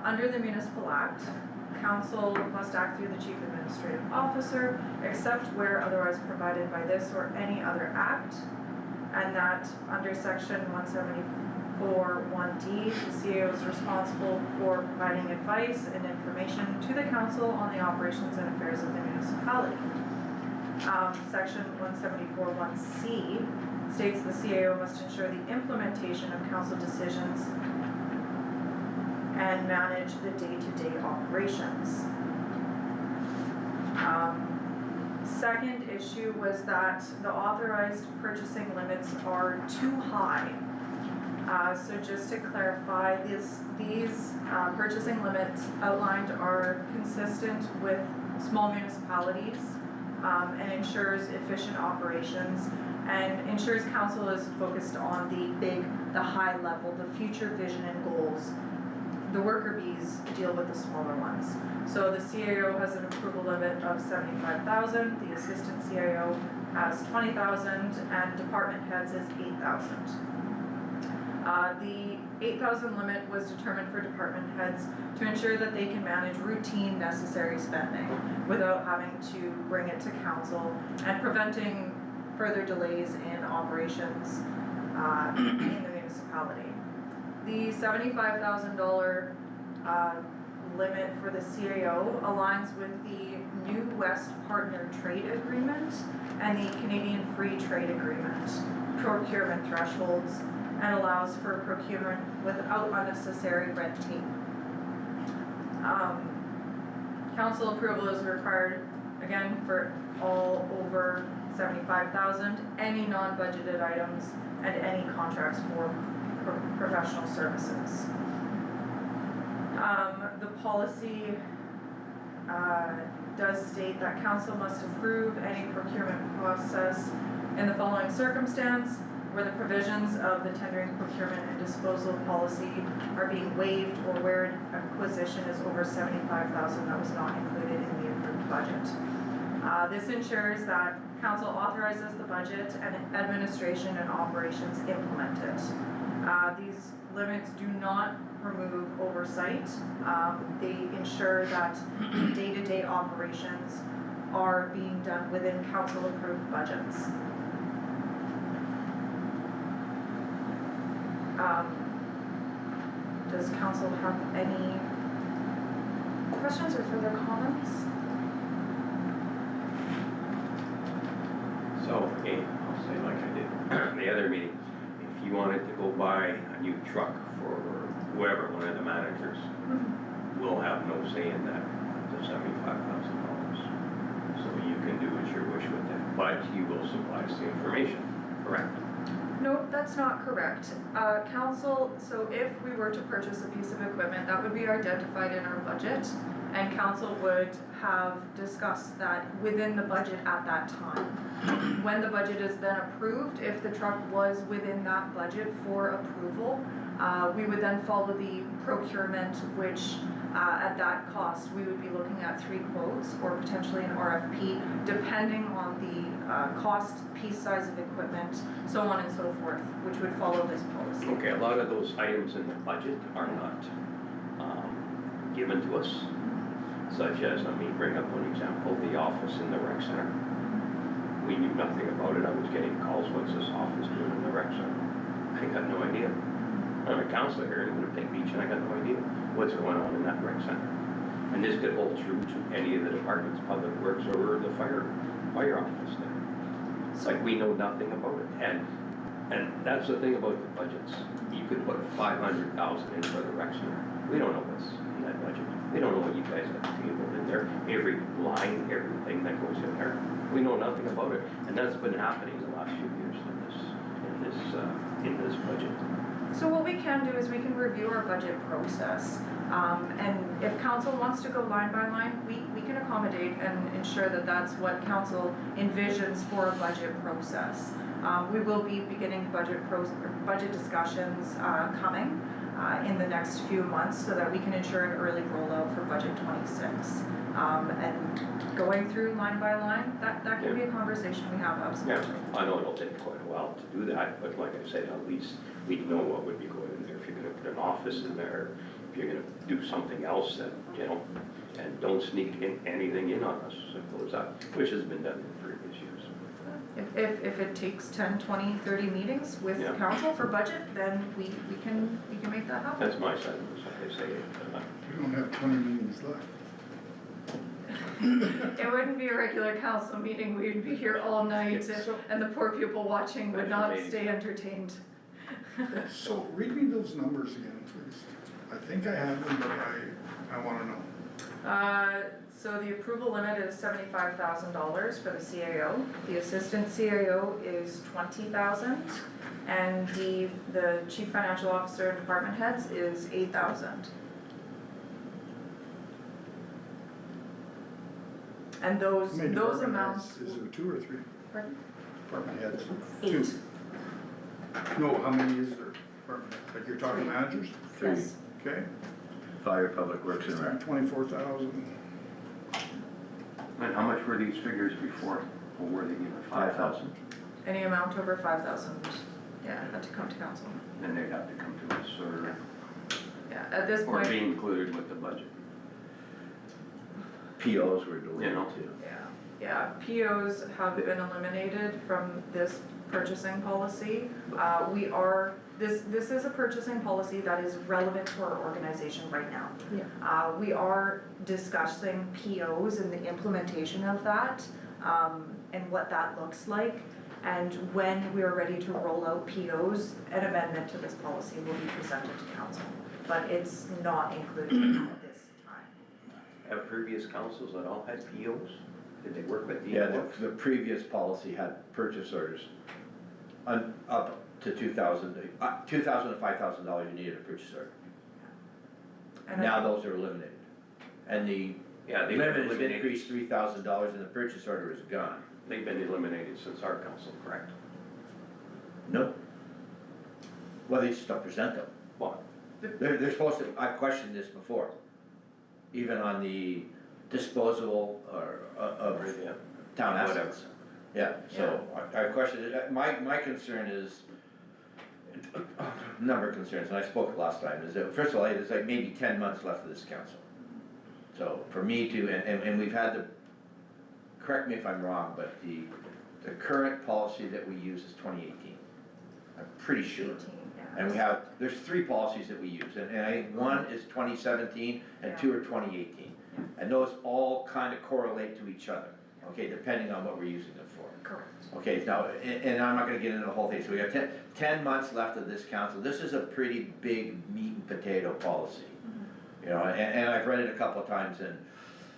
Under the Municipal Act, council must act through the chief administrative officer, except where otherwise provided by this or any other act, and that under section 174(1)D, the CEO is responsible for providing advice and information to the council on the operations and affairs of the municipality. Section 174(1)C states the CAO must ensure the implementation of council decisions and manage the day-to-day operations. Second issue was that the authorized purchasing limits are too high. So just to clarify, these purchasing limits outlined are consistent with small municipalities and ensures efficient operations and ensures council is focused on the high level, the future vision and goals. The worker bees deal with the smaller ones. So the CAO has an approval limit of $75,000, the assistant CAO has $20,000, and department heads is $8,000. The $8,000 limit was determined for department heads to ensure that they can manage routine necessary spending without having to bring it to council and preventing further delays in operations in the municipality. The $75,000 limit for the CAO aligns with the New West Partner Trade Agreement and the Canadian Free Trade Agreement procurement thresholds and allows for procurement without unnecessary red tape. Council approval is required, again, for all over $75,000, any non-budgeted items, and any contracts for professional services. The policy does state that council must approve any procurement process in the following circumstance: where the provisions of the tendering, procurement, and disposal policy are being waived, or where acquisition is over $75,000 that was not included in the approved budget. This ensures that council authorizes the budget and administration and operations implement it. These limits do not remove oversight. They ensure that day-to-day operations are being done within council approved budgets. Does council have any questions or further comments? So, again, I'll say like I did the other meeting, if you wanted to go buy a new truck for whoever, one of the managers, will have no say in that, the $75,000. So you can do as you wish with it, but you will supply us the information, correct? No, that's not correct. Council, so if we were to purchase a piece of equipment, that would be identified in our budget, and council would have discussed that within the budget at that time. When the budget is then approved, if the truck was within that budget for approval, we would then follow the procurement, which at that cost, we would be looking at 3 quotes or potentially an RFP, depending on the cost, piece size of equipment, so on and so forth, which would follow this policy. Okay, a lot of those items in the budget are not given to us, such as, let me bring up one example, the office in the rec center. We knew nothing about it. I was getting calls, what's this office doing in the rec center? I got no idea. I'm a counselor here in Winnipeg Beach, and I got no idea what's going on in that rec center. And this could hold true to any of the departments, public works, or the fire office there. It's like we know nothing about it, and that's the thing about the budgets. You could put $500,000 in for the rec center. We don't know what's in that budget. We don't know what you guys have tabled in there. Every line, everything that goes in there. We know nothing about it, and that's been happening the last few years in this budget. So what we can do is we can review our budget process, and if council wants to go line by line, we can accommodate and ensure that that's what council envisions for a budget process. We will be beginning budget discussions coming in the next few months so that we can ensure an early rollout for budget 26. And going through line by line, that can be a conversation we have, absolutely. Yeah, I know it'll take quite a while to do that, but like I said, at least we know what would be going in there. If you're gonna put an office in there, if you're gonna do something else, that, you know, and don't sneak anything in on us, simple as that, which has been done in previous years. If it takes 10, 20, 30 meetings with Yeah. council for budget, then we can make that happen. That's my sentence, like I say. We don't have 20 meetings left. It wouldn't be a regular council meeting, we'd be here all night and the poor people watching would not stay entertained. So read me those numbers again, please. I think I have them, but I wanna know. So the approval limit is $75,000 for the CAO, the assistant CAO is $20,000, and the chief financial officer and department heads is $8,000. And How those many department amounts. heads? Is there 2 or 3 Pardon? department heads? 8. 2. No, how many is there department heads? Like you're talking managers? Yes. Okay, Fire, public works and rec. 24,000. And how much were these figures before? Or were they given 5,000? Any amount over 5,000, yeah, had to come to council. Then they'd have to come to us Yeah, at this or point, be included with the budget. POs were deleted You know. too. yeah, POs have been eliminated from this purchasing policy. This is a purchasing policy that is relevant to our organization right now. Yeah. We are discussing POs and the implementation of that, and what that looks like. And when we are ready to roll out POs, an amendment to this policy will be presented to council. But it's not included at this time. Have previous councils at all had POs? Did they work with the? Yeah, the previous policy had purchase orders up to $2,000 to $5,000 you needed a purchase order. And Now those are eliminated. And the Yeah, they've been limit is eliminated. increased $3,000 and the purchase order is gone. They've been eliminated since our council, correct? No. Well, they just don't present them. Well, They're supposed to, I've questioned this before, even on the disposable of yeah. town Whatever. assets. Yeah, so I questioned it, my concern is, a number of concerns, and I spoke last time, is that, first of all, there's like maybe 10 months left of this council. So for me to, and we've had the, correct me if I'm wrong, but the current policy that we use is 2018. I'm pretty sure. 18, yeah. And we have, there's 3 policies that we use, and I think one is 2017 and 2 are 2018. And those all kind of correlate to each other, okay, depending on what we're using them for. Correct. Okay, now, and I'm not gonna get into the whole thing, so we got 10 months left of this council. This is a pretty big meat and potato policy. You know, and I've read it a couple of times, and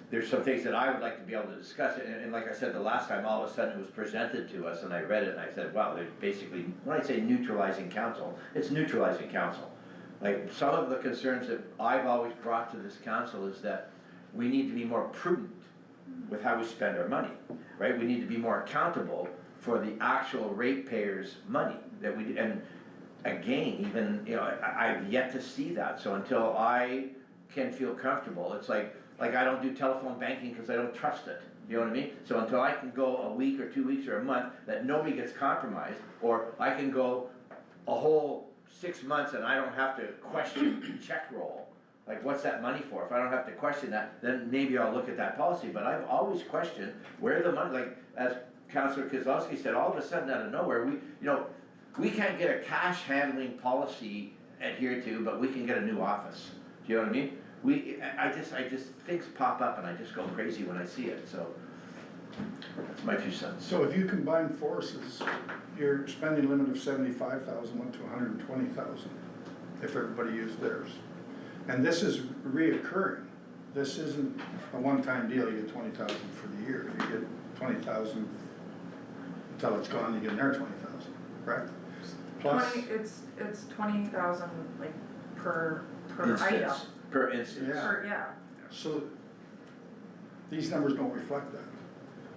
there's some things that I would like to be able to discuss it, and like I said, the last time, all of a sudden it was presented to us, and I read it, and I said, wow, they're basically, when I say neutralizing council, it's neutralizing council. Like, some of the concerns that I've always brought to this council is that we need to be more prudent with how we spend our money, right? We need to be more accountable for the actual ratepayers' money that we, and again, even, you know, I've yet to see that, so until I can feel comfortable, it's like I don't do telephone banking because I don't trust it, you know what I mean? So until I can go a week or 2 weeks or a month that nobody gets compromised, or I can go a whole 6 months and I don't have to question check roll, like what's that money for? If I don't have to question that, then maybe I'll look at that policy, but I've always questioned where the money, like as Councillor Kozlowski said, all of a sudden out of nowhere, we can't get a cash handling policy adhered to, but we can get a new office, do you know what I mean? I just, things pop up and I just go crazy when I see it, so that's my 2 cents. So if you combine forces, your spending limit of 75,000 went to 120,000 if everybody used theirs. And this is reoccurring. This isn't a one-time deal, you get 20,000 for the year. You get 20,000 until it's gone, you get another 20,000, right? Plus, It's 20,000 like per item. Instance, per instance. Yeah. Yeah, so these numbers don't reflect that.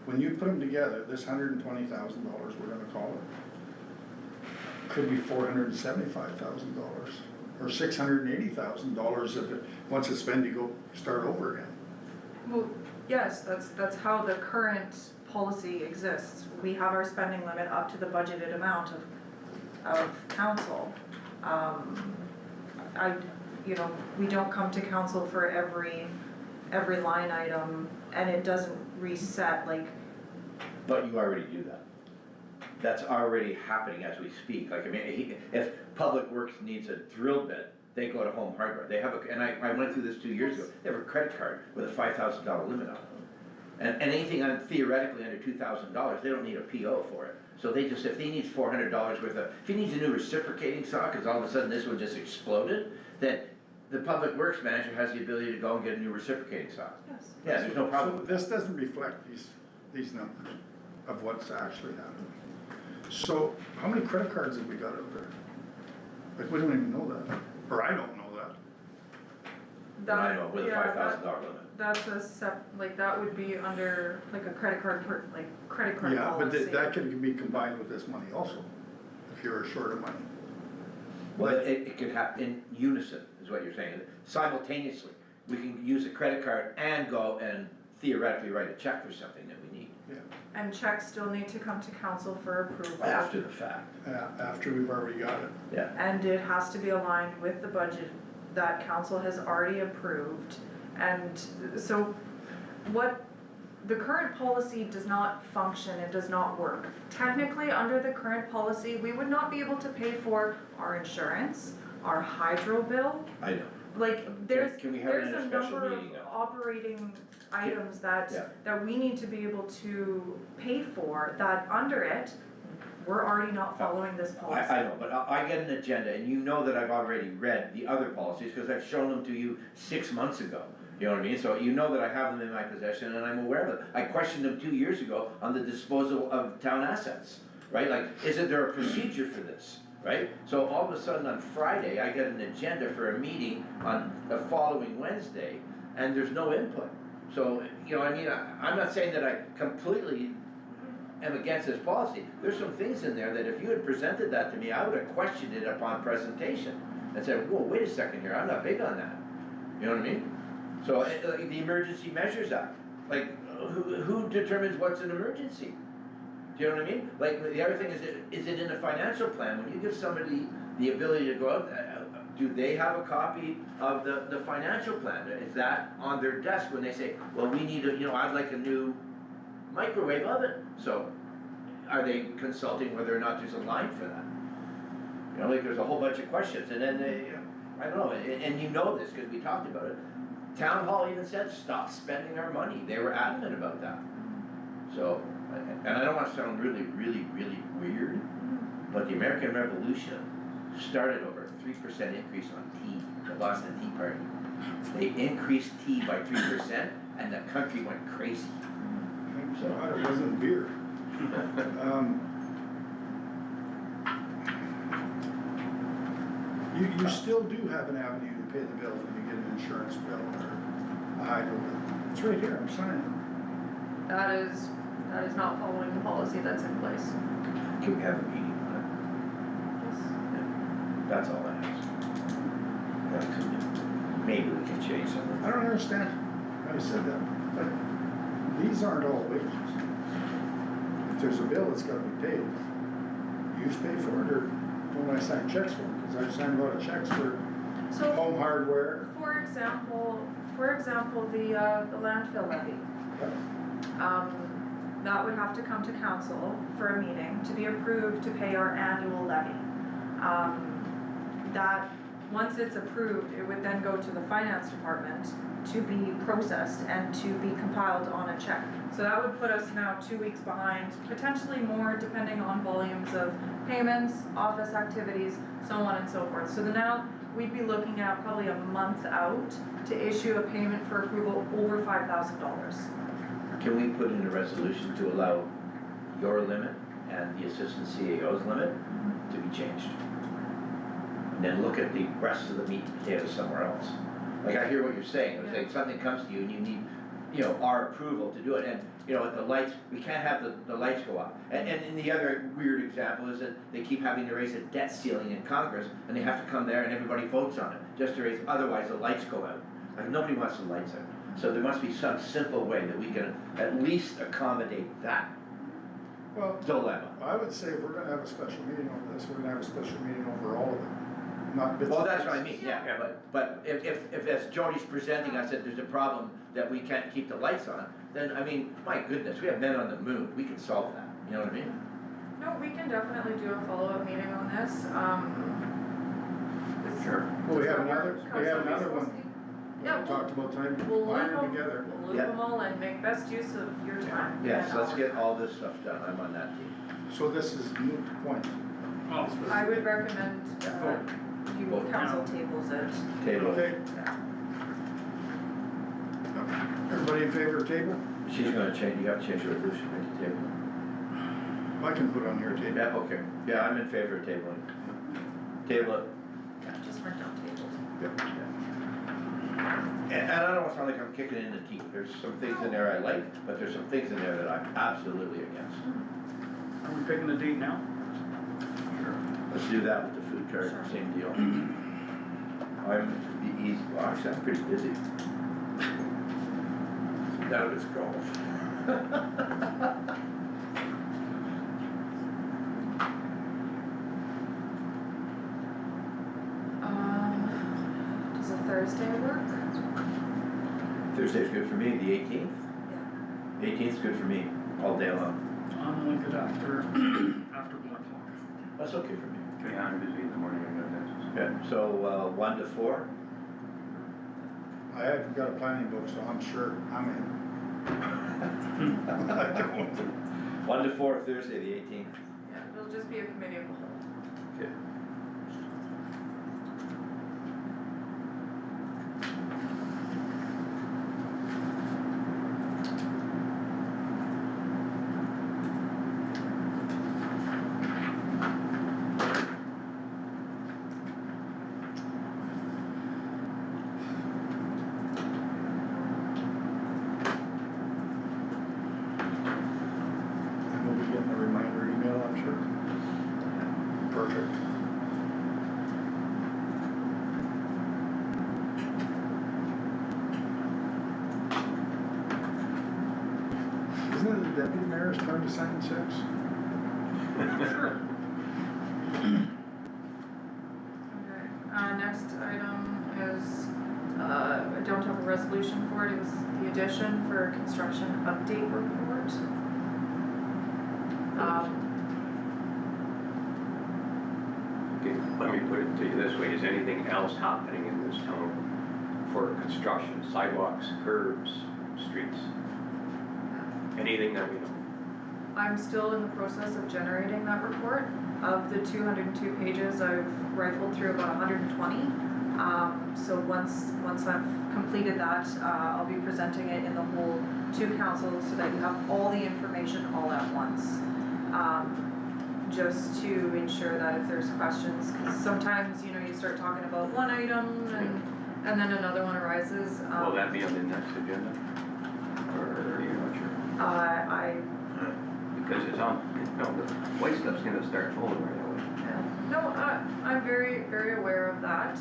When you put them together, this $120,000, we're gonna call it, could be $475,000 or $680,000 if it, once it's spent, you go start over again. well, yes, that's how the current policy exists. We have our spending limit up to the budgeted amount of council. We don't come to council for every line item, and it doesn't reset, like, But you already do that. That's already happening as we speak. Like, I mean, if Public Works needs a drill bit, they go to Home Hardware. They have and I went through this 2 years ago, they have a credit card with a $5,000 limit on it. And anything theoretically under $2,000, they don't need a PO for it. So they just, if he needs $400 worth of, if he needs a new reciprocating saw, cause all of a sudden this one just exploded, then the public works manager has the ability to go and get a new reciprocating saw. Yes. Yeah, there's no problem So with this doesn't reflect these numbers of what's actually happening. So how many credit cards have we got out there? Like, we don't even know that, or I don't know that. that. I know, with a Yeah, $5,000 limit. That's like, that would be under, like, a credit card credit card Yeah, but policy. that can be combined with this money also, if you're short of money. Well, it could happen in unison, is what you're saying, simultaneously. We can use a credit card and go and theoretically write a check for something that we need. Yeah, And checks still need to come to council for approval. After the fact. after we've already got it. Yeah. And it has to be aligned with the budget that council has already approved. And so what, the current policy does not function, it does not work. Technically, under the current policy, we would not be able to pay for our insurance, our hydro bill. I know. Like, there's Can we have it in a a special number of meeting now? operating items Yeah. that we need to be able to pay for, that under it, we're already not following this policy. I know, but I get an agenda, and you know that I've already read the other policies, cause I've shown them to you 6 months ago. You know what I mean? So you know that I have them in my possession and I'm aware of them. I questioned them 2 years ago on the disposal of town assets, right? Like, isn't there a procedure for this, right? So all of a sudden on Friday, I get an agenda for a meeting on the following Wednesday, and there's no input. So, you know, I mean, I'm not saying that I completely am against this policy. There's some things in there that if you had presented that to me, I would have questioned it upon presentation and said, whoa, wait a second here, I'm not big on that. You know what I mean? So, the Emergency Measures Act, like, who determines what's an emergency? Do you know what I mean? Like, the other thing is it in a financial plan? When you give somebody the ability to go out, do they have a copy of the financial plan? Is that on their desk when they say, well, we need I'd like a new microwave oven? So, are they consulting whether or not there's a line for that? You know, like, there's a whole bunch of questions, and then I don't know, and you know this, cause we talked about it. Town Hall even said, stop spending our money. They were adamant about that. So, and I don't wanna sound really, really, really weird, but the American Revolution started over a 3% increase on tea, the Boston Tea Party. They increased tea by 3% and the country went crazy. So it wasn't beer. You still do have an avenue to pay the bills when you get an insurance bill or a hydro bill. It's right here, I'm signing it. That is not following the policy that's in place. Can we have a meeting on it? That's all I ask. Maybe we can change something. I don't understand how you said that, but these aren't all wages. If there's a bill that's gotta be paid, you just pay for it, or don't I sign checks for it? Cause I've signed a lot of checks for So, home hardware. for example, the landfill levy. That would have to come to council for a meeting to be approved to pay our annual levy. That, once it's approved, it would then go to the finance department to be processed and to be compiled on a check. So that would put us now 2 weeks behind, potentially more depending on volumes of payments, office activities, so on and so forth. So now we'd be looking at probably a month out to issue a payment for approval over $5,000. Can we put in a resolution to allow your limit and the assistant CAO's limit to be changed? And then look at the rest of the meat and potatoes somewhere else. Like, I hear what you're saying, it's like something comes to you and you need, our approval to do it, and, the lights, we can't have the lights go off. And the other weird example is that they keep having to raise a debt ceiling in Congress, and they have to come there and everybody votes on it, just to raise, otherwise the lights go out. Like, nobody wants the lights out. So there must be some simple way that we can at least accommodate that Well, dilemma. I would say if we're gonna have a special meeting over this, we're gonna have a special meeting over all of it, not bits. Well, and that's what I pieces. mean, yeah, but if as Jody's presenting us that there's a problem that we can't keep the lights on, then, I mean, my goodness, we have men on the moon, we can solve that, you know what I mean? No, we can definitely do a follow-up meeting on this, Sure. Well, we have Does that another, work, we have Councilor another one, Wieslowski? Yeah, we talked about time we'll buying loop them together. We'll loop Yeah. them all and make best use of your time. Yes, and let's our get time. all this stuff done, I'm on that team. So this is moot point. Oh, I would recommend, Vote. you Vote council now. tables it. Table, Okay, Yeah. everybody in favor of table? she's gonna change, you have to change the resolution, make it table. I can put on your table. Yeah, okay, yeah, I'm in favor of tabling. Table it. Yeah, just mark down tables. And I don't wanna sound like I'm kicking in the teeth, there's some things in there I like, but there's some things in there that I'm absolutely against. are we picking a date now? Let's do that with the food cart, Sure. same deal. Well, actually, I'm pretty busy. None of it's golf. Does a Thursday work? Thursday's good for me, the 18th. Yeah. 18th's good for me, all day long. I'm only good after, after 1 o'clock. That's okay for me. Okay, I'm busy in the morning, I got that. Yeah, so, 1 to 4? I haven't got a planning book, so I'm sure I'm in. I don't. 1 to 4, Thursday, the 18th. Yeah, it'll just be a committee of the whole. Okay. And we'll be getting a reminder email, I'm sure. Perfect. Isn't it the deputy mayor's turn to sign checks? Sure. Okay, next item is, I don't have a resolution for it, it was the addition for construction update report. Okay, let me put it to you this way, is anything else happening in this town for construction, sidewalks, curbs, streets? Anything that we know? I'm still in the process of generating that report. Of the 202 pages, I've rifled through about 120. So once I've completed that, I'll be presenting it in the whole to council so that you have all the information all at once. Just to ensure that if there's questions, because sometimes, you know, you start talking about one item and then another one arises. Will that be on the next agenda? Or are you not sure? I Because it's on, you know, the white stuff's gonna start flowing right away. No, I'm very, very aware of that.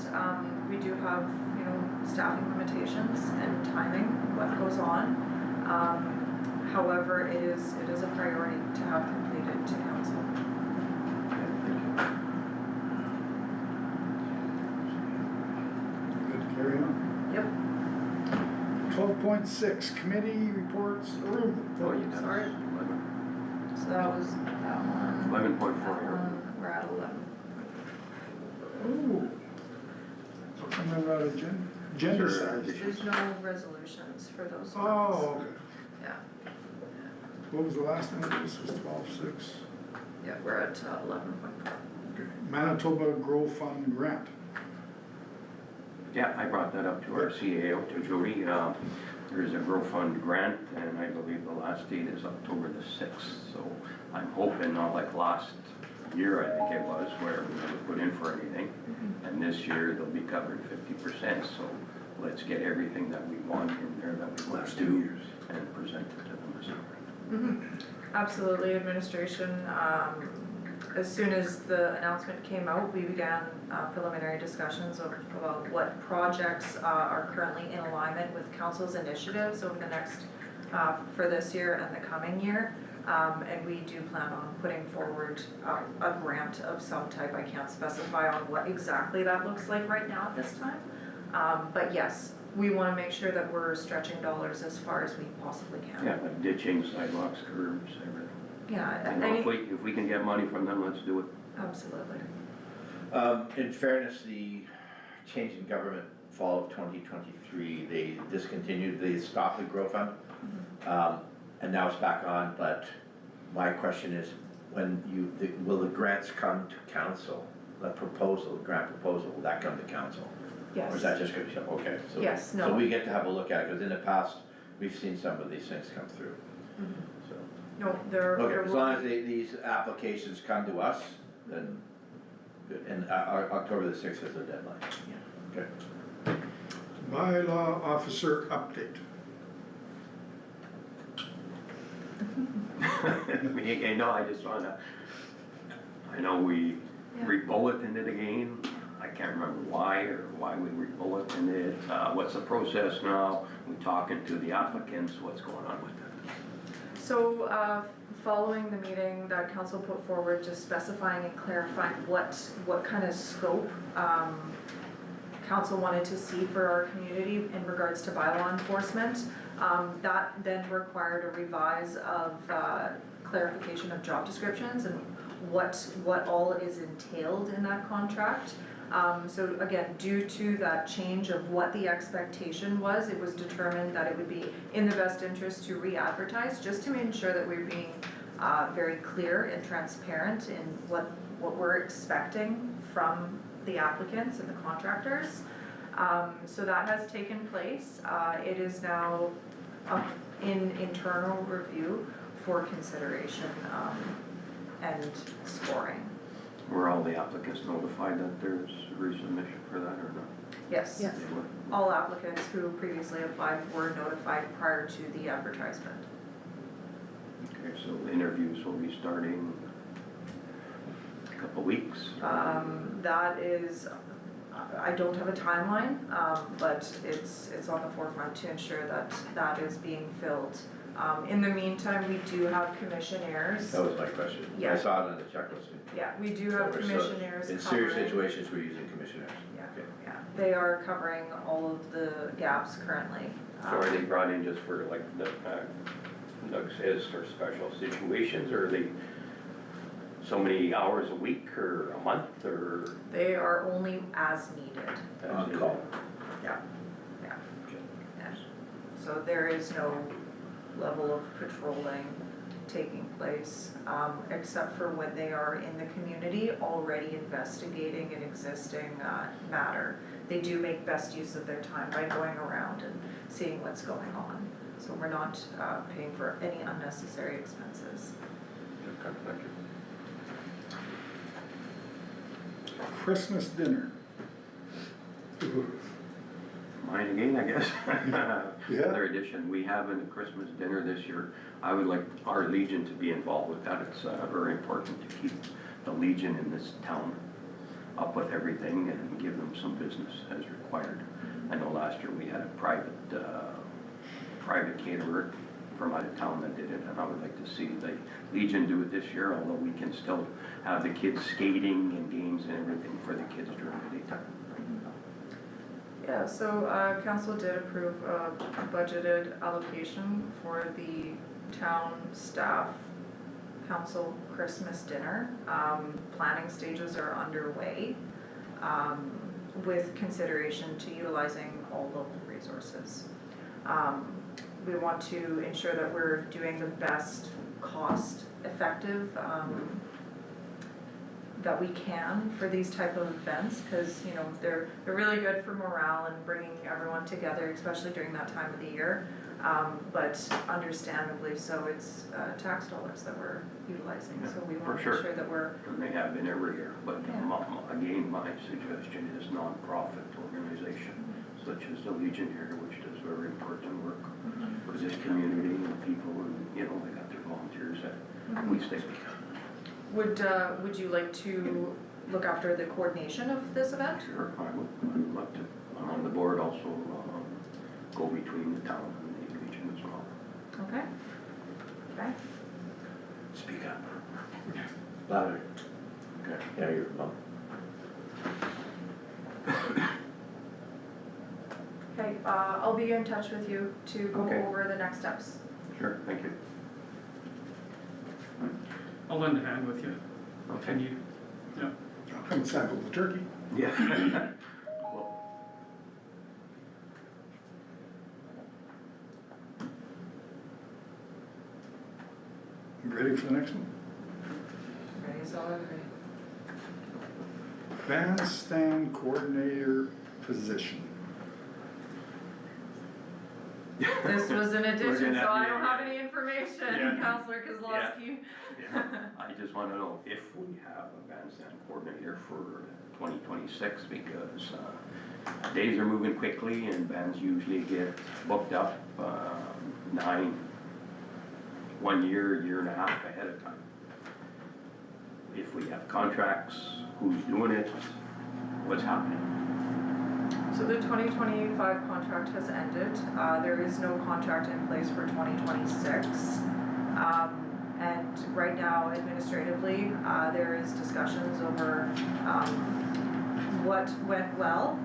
We do have, you know, staffing limitations and timing, what goes on. However, it is a priority to have completed to council. Good to carry on. Yep, 12.6, committee reports, Oh, you done? Sorry. so that was that one. 11.4 That here. one, we're at 11. Ooh. And then about agenda Sure. size. There's no resolutions for those ones. Oh, okay. Yeah, What was the last one? This was 12.6. yeah, we're at 11.4. Okay. Manitoba Grow Fund Grant. Yeah, I brought that up to our CAO, to Jody. There is a Grow Fund grant, and I believe the last date is October the 6th. So I'm hoping, not like last year, I think it was, where we never put in for anything. And this year, they'll be covered 50%. So let's get everything that we want in there that we want to do and present it to them this year. Absolutely, administration, as soon as the announcement came out, we began preliminary discussions about what projects are currently in alignment with council's initiatives over the next, for this year and the coming year. And we do plan on putting forward a grant of some type. I can't specify on what exactly that looks like right now at this time. But yes, we wanna make sure that we're stretching dollars as far as we possibly can. Yeah, like ditching, sidewalks, curbs, everything. Yeah, You know, if we can get money from them, let's do it. absolutely. In fairness, the change in government fall of 2023, they discontinued, they stopped the Grow Fund. And now it's back on, but my question is, when will the grants come to council? The proposal, grant proposal, will that come to council? Yes. Or is that just gonna be, okay, so. Yes, no. So we get to have a look at it, because in the past, we've seen some of these things come through, so. No, there Okay, as will long as these applications come to us, then, good, and October the 6th is the deadline. Okay. Bylaw officer update. Okay, no, I just wanna, I know we Yeah. re-bulletined it again. I can't remember why or why we re-bulletined it. What's the process now? We talking to the applicants, what's going on with it? So, following the meeting that council put forward, just specifying and clarifying what kind of scope, council wanted to see for our community in regards to bylaw enforcement. That then required a revise of, clarification of job descriptions and what all is entailed in that contract. So again, due to that change of what the expectation was, it was determined that it would be in the best interest to re-advertise, just to ensure that we're being very clear and transparent in what we're expecting from the applicants and the contractors. So that has taken place. It is now up in internal review for consideration and scoring. Were all the applicants notified that there's a resubmission for that or not? Yes. Yes. They were. All applicants who previously applied were notified prior to the advertisement. Okay, so the interviews will be starting a couple weeks? That is, I don't have a timeline, but it's on the forefront to ensure that that is being filled. In the meantime, we do have commissionaires. That was my question. I Yeah. saw it on the checklist. Yeah, we do So have we're commissionaires In serious covering- situations, we're using commissioners. Yeah, Okay. yeah, they are covering all of the gaps currently. So are they brought in just for like Doug says, for special situations, or are they so many hours a week or a month or? They are only as needed. On call. Yeah, yeah. Okay. Yeah. So there is no level of patrolling taking place, except for when they are in the community already investigating an existing, matter. They do make best use of their time by going around and seeing what's going on. So we're not, paying for any unnecessary expenses. Okay, thank you. Christmas dinner. Mine again, I guess. Yeah. Another addition, we have a Christmas dinner this year. I would like our Legion to be involved with that. It's very important to keep the Legion in this town up with everything and give them some business as required. I know last year we had a private caterer from out of town that did it, and I would like to see the Legion do it this year, although we can still have the kids skating and games and everything for the kids during the daytime. Yeah, so, council did approve a budgeted allocation for the town staff council Christmas dinner. Planning stages are underway, with consideration to utilizing all local resources. We want to ensure that we're doing the best cost effective, that we can for these type of events, cause you know, they're really good for morale and bringing everyone together, especially during that time of the year. But understandably so, it's, tax dollars that we're utilizing, so we for wanna sure. ensure that we're, And they have been every year, but Yeah. again, my suggestion is nonprofit organization, such as the Legion here, which does very important work for this community and the people, and, you know, they got their volunteers that we stay. would you like to look after the coordination of this event? Sure, I would love to. I'm on the board also, go between the town and the Legion as well. Okay. Okay. Speak up. Louder. Okay. Yeah, you're mum. Okay, I'll be in touch with you to go Okay. over the next steps. Sure, thank you. I'll lend a hand with you if you Okay. need. Yeah. I'll come sample the turkey. Yeah. Well, Ready for the next one? Ready, so I'm ready. Bandstand coordinator position. This was an addition, gonna- so I yeah, don't have yeah. any information, Yeah. Counselor Kozlowski. Yeah, I just wanna know if we have a bandstand coordinator for 2026, because days are moving quickly and bands usually get booked up 1 year and a half ahead of time. If we have contracts, who's doing it, what's happening? So the 2025 contract has ended, there is no contract in place for 2026. And right now administratively, there is discussions over, what went well,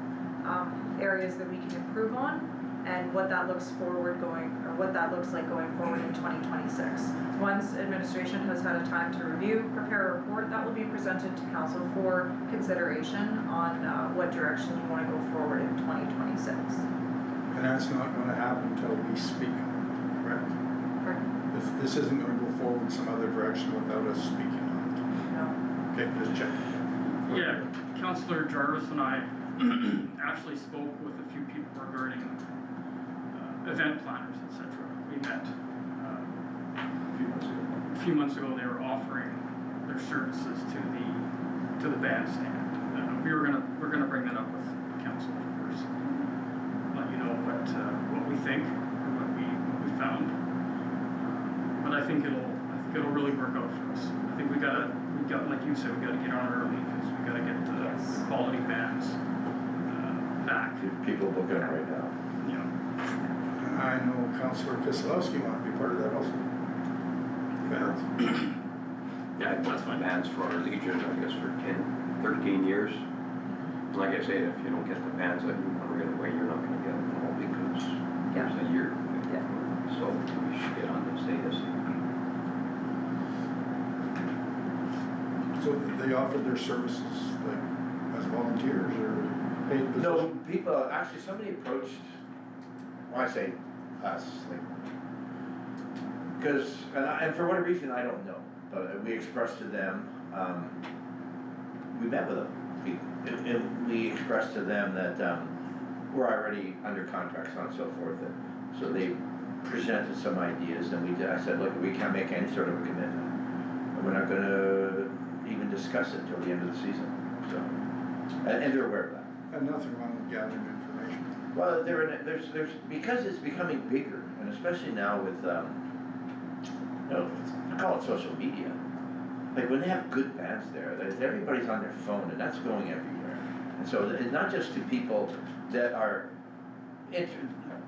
areas that we can improve on, and what that looks like going forward in 2026. Once administration has had a time to review, prepare a report, that will be presented to council for consideration on, what direction you wanna go forward in 2026. And that's not gonna happen until we speak on it, correct? Correct? This isn't gonna go forward in some other direction without us speaking on No. it. Okay, just check. Yeah, Councillor Jarvis and I actually spoke with a few people regarding event planners, etc. We met a few months ago. They were offering their services to the bandstand. We're gonna bring that up with council, of course. Let you know what we think or what we found. But I think it'll really work out for us. I think we got like you said, we gotta get on early because we gotta get the quality bands back. People booking it right now. You know, I know Councillor Kislowski wanted to be part of that also. Bands. Yeah, that's my bands for our Legion, I guess, for 13 years. Like I say, if you don't get the bands that you want right away, you're not gonna get them all because there's a year. Yeah. So we should get on this ASAP. So they offered their services like as volunteers or paid positions? No, people, actually, somebody approached, well, I say us, like, because, and for what reason, I don't know, but we expressed to them, we met with them. And we expressed to them that, we're already under contract, so on and so forth, and so they presented some ideas, and I said, look, we can't make any sort of a commitment. And we're not gonna even discuss it until the end of the season, so, and they're aware of that. And nothing wrong with gathering information. Well, there's, because it's becoming bigger, and especially now with, I call it social media. Like when they have good bands there, everybody's on their phone, and that's going everywhere. And so it's not just to people that are,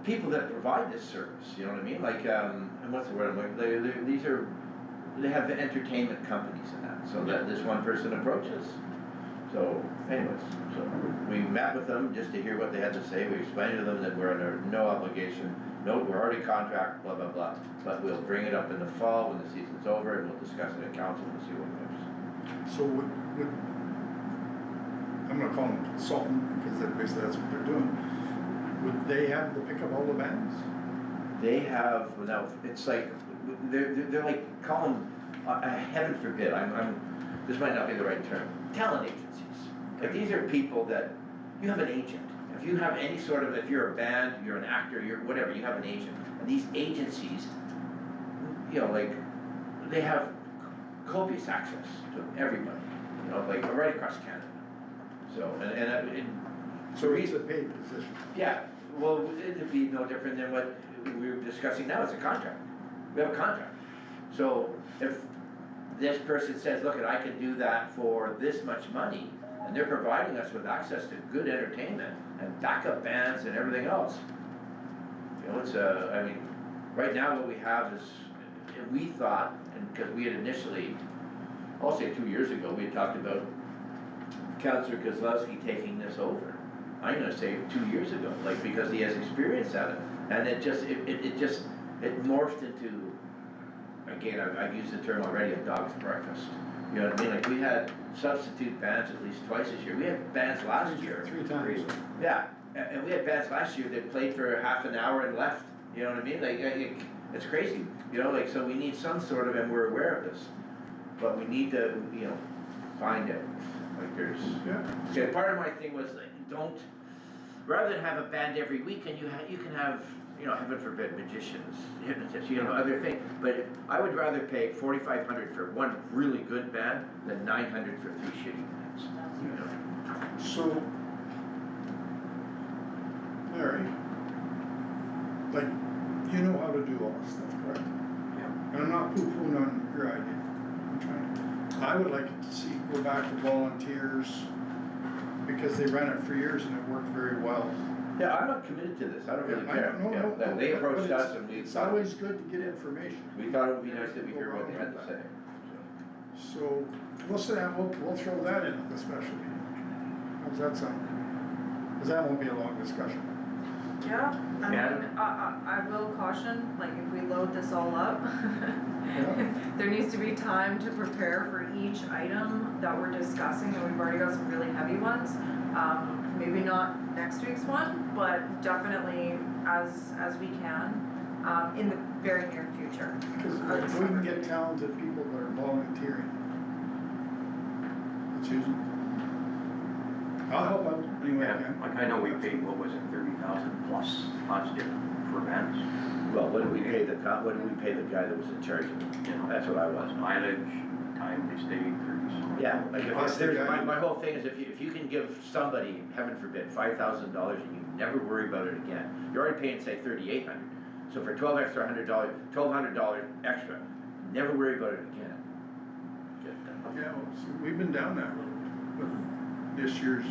people that provide this service, you know what I mean? Like, and what's the word I'm like, they have the entertainment companies and that, so that this one person approaches. So anyways, so we met with them just to hear what they had to say. We explained to them that we're under no obligation, we're already contract, blah, blah, blah. But we'll bring it up in the fall when the season's over and we'll discuss it at council and see what goes. So would, I'm gonna call them consultant because basically that's what they're doing. Would they have to pick up all the bands? They have, now, it's like, they're like, call them, heaven forbid, this might not be the right term, talent agencies. Like, these are people that, you have an agent. If you have any sort of, if you're a band, you're an actor, you're whatever, you have an agent. And these agencies, you know, like, they have copious access to everybody, you know, like, right across Canada. So, So it's a paid position. yeah, well, it'd be no different than what we were discussing now, it's a contract. We have a contract. So if this person says, look, I can do that for this much money, and they're providing us with access to good entertainment and backup bands and everything else. You know, it's I mean, right now what we have is, we thought, and because we had initially, I'll say 2 years ago, we had talked about Councillor Kozlowski taking this over. I'm gonna say 2 years ago, like, because he has experience at it, and it morphed into, again, I've used the term already, a dog's breakfast. You know what I mean? Like, we had substitute bands at least twice this year. We had bands last year. 3 times. Yeah, and we had bands last year that played for half an hour and left. You know what I mean? Like, It's crazy, you know, like, so we need some sort of, and we're aware of this, but we need to, you know, find it, like there's. Yeah. Yeah, part of my thing was like, don't, rather than have a band every weekend, you can have, you know, heaven forbid, magicians, hypnotists, you know, other things. But I would rather pay $4,500 for one really good band than $900 for 3 shitty bands, you know? So, Larry, like, you know how to do all this stuff, correct? Yeah. And I'm not poo-pooing on your idea. I'm trying, I would like to see, go back to volunteers, because they ran it for years and it worked very well. Yeah, I'm not committed to this, I don't really I care. don't- no, Yeah, no, they but approached it's- us and we It's thought, always good to get information. we thought it would be nice that we hear what they had to say. So, we'll say, we'll throw that in at the special meeting. How's that sound? Cause that won't be a long discussion. Yeah, I Yeah. mean, I will caution, like, if we load this all up, there needs to be time to prepare for each item that we're discussing, and we've already got some really heavy ones. Maybe not next week's one, but definitely as we can, in the very near future. Cause if we can get talented people that are volunteering, let's use them. I'll help out any way I Yeah, can. like I know we paid, what was it, 30,000 plus last year for events, Well, what did we pay the guy that was in charge of it? you know. That's what I was. Mileage, time they stayed, 30. Yeah, like Plus if the there's, guy- my whole thing is if you can give somebody, heaven forbid, $5,000 and you never worry about it again, you're already paying, say, $3,800. So for $1,200 extra, never worry about it again. Get done. Yeah, well, so we've been down that road with this year's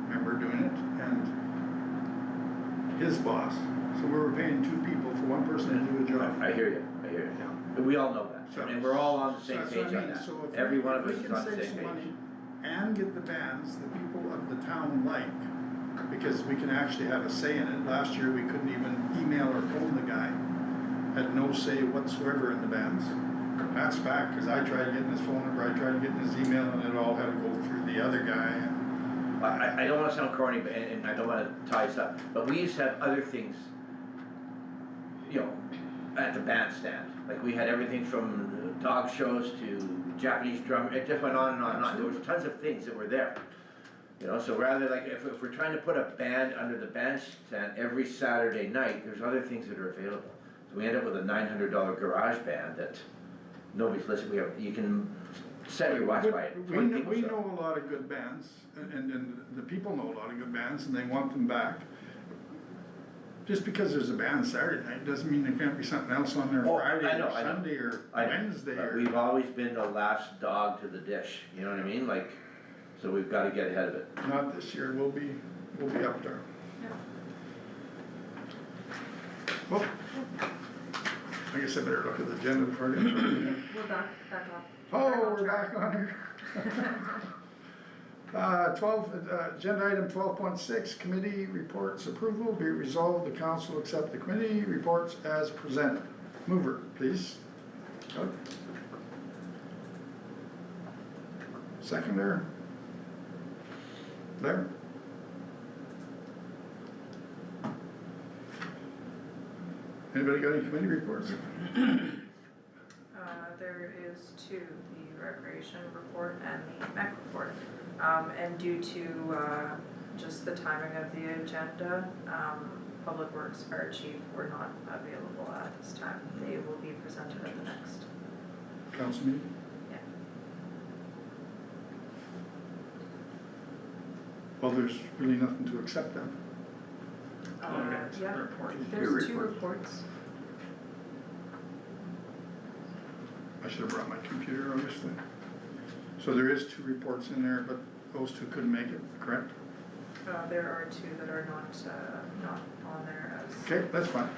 member doing it and his boss. So we were paying 2 people for one person to do a job. I hear you, but we all know that, and we're all on the same That's what I page on mean. that. So if Every we- one of if us we is can on the save same some page. money and get the bands the people of the town like, because we can actually have a say in it. Last year, we couldn't even email or phone the guy, had no say whatsoever in the bands. That's fact, cause I tried getting his phone number, I tried getting his email, and it all had to go through the other guy, and I don't wanna sound corny, but, and I don't wanna tie us up, but we used to have other things, you know, at the bandstand. Like we had everything from dog shows to Japanese drum, it just went on and on and on. There was tons of things that were there. You know, so rather like if we're trying to put a band under the bandstand every Saturday night, there's other things that are available. So we end up with a $900 garage band that nobody's listening. You can set your watch by it. We 20 know, people we show. know a lot of good bands, and the people know a lot of good bands, and they want them back. Just because there's a band Saturday night doesn't mean there can't be something else on there Oh, Friday I know, or I know. Sunday or I know, Wednesday but or. we've always been the last dog to the dish, you know what I mean? Like, so we've gotta get ahead of it. Not this year, we'll be up there. Yeah. Well, I guess I better look at the agenda before I get started. We're back up. Oh, we're back on here. 12, agenda item 12.6, committee reports approval, be resolved, the council accept the committee reports as presented. Mover, please. Doug. Seconder. There. Anybody got any committee reports? There is 2, the recreation report and the MEC report. And due to, just the timing of the agenda, Public Works Fire Chief were not available at this time. They will be presented at the next. Council meeting? Yeah. Well, there's really nothing to accept then. Yeah, Report. there's 2 reports. reports. I should have brought my computer, obviously. So there is 2 reports in there, but those 2 couldn't make it, correct? There are 2 that are not on there as. Okay, that's fine.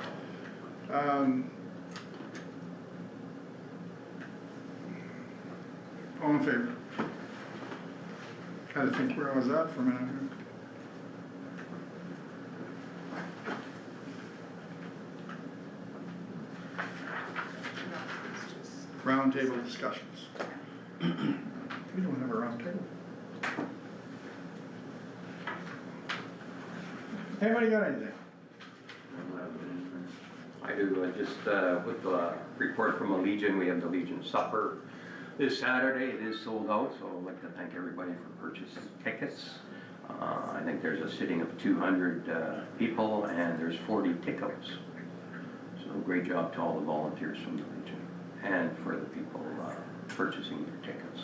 All in favor? Had to think where I was at for a minute here. No, it's just. Roundtable discussions. We don't have a roundtable. Anybody got anything? I to just, with the report from the Legion, we have the Legion Supper this Saturday. It is sold out, so I'd like to thank everybody for purchasing tickets. I think there's a sitting of 200 people, and there's 40 tickets. So great job to all the volunteers from the Legion and for the people purchasing their tickets.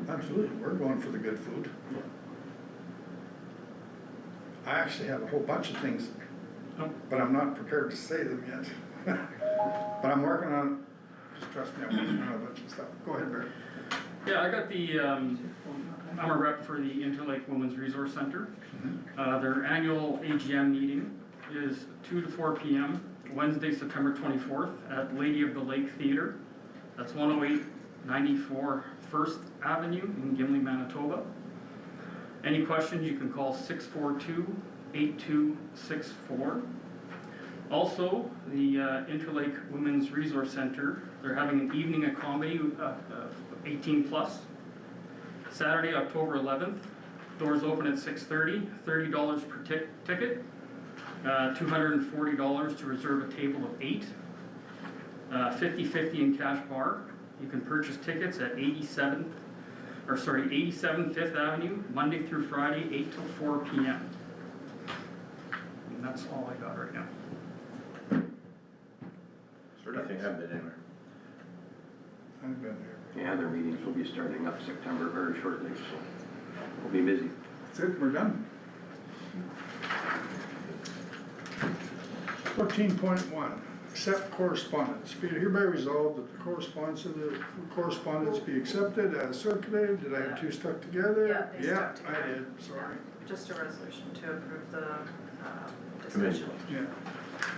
Absolutely, we're going for the good food. I actually have a whole bunch of things, but I'm not prepared to say them yet. But I'm working on, just trust me, I'm working on a bunch of stuff. Go ahead, Barry. Yeah, I got the, I'm a rep for the Interlake Women's Resource Center. Their annual AGM meeting is 2 to 4 p.m. Wednesday, September 24th at Lady of the Lake Theatre. That's 10894 First Avenue in Gimli, Manitoba. Any questions, you can call 642-8264. Also, the Interlake Women's Resource Center, they're having an evening of comedy, 18 plus. Saturday, October 11th, doors open at 6:30, $30 per ticket, $240 to reserve a table of 8, 50/50 in cash bar. You can purchase tickets at 87 Fifth Avenue, Monday through Friday, 8 till 4 p.m. And that's all I got right now. Nothing I've been anywhere. I've been there. Yeah, their meetings will be starting up September very shortly, so we'll be busy. That's it, we're done. 14.1, accept correspondence. Be it hereby resolved that the correspondence be accepted as circulated. Did I have two stuck together? Yeah, they stuck together. I did, sorry. Just a resolution to approve the Committee. discussion. Yeah.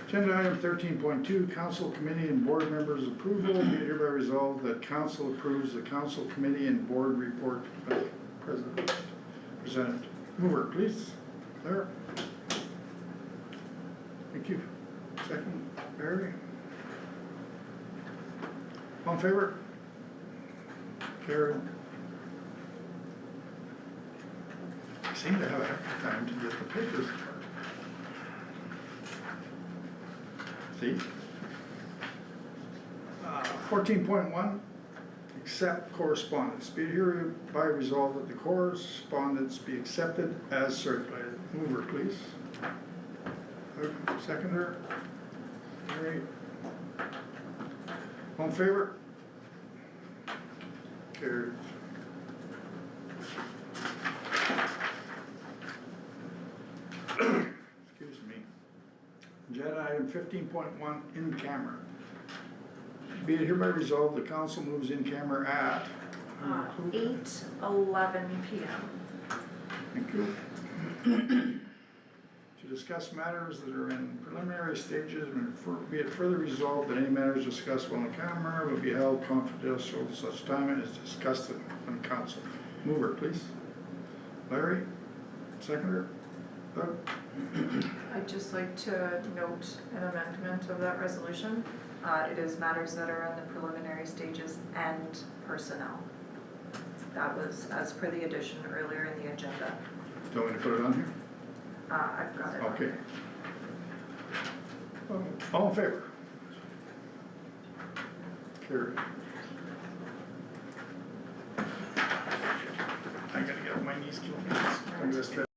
Agenda item 13.2, council committee and board members approval. Be it hereby resolved that council approves the council committee and board report as presented. Mover, please. There. Thank you. Second, Barry. All in favor? Carried. I seem to have a heck of a time to get the papers apart. See? 14.1, accept correspondence. Be it hereby resolved that the correspondence be accepted as circulated. Mover, please. Seconder. Carried. All in favor? Carried. Excuse me. Agenda item 15.1, in camera. Be it hereby resolved, the council moves in camera at 8:11 p.m. Thank you. To discuss matters that are in preliminary stages, and be it further resolved that any matters discussed on the camera will be held confidential at such time as discussed on council. Mover, please. Larry, seconder. Doug? I'd just like to note an amendment of that resolution. It is matters that are in the preliminary stages and personnel. That was as per the addition earlier in the agenda. Do you want me to put it on here? I've got it. Okay. All in favor? Carried. I gotta get up my knees, kill me. I'm just trying.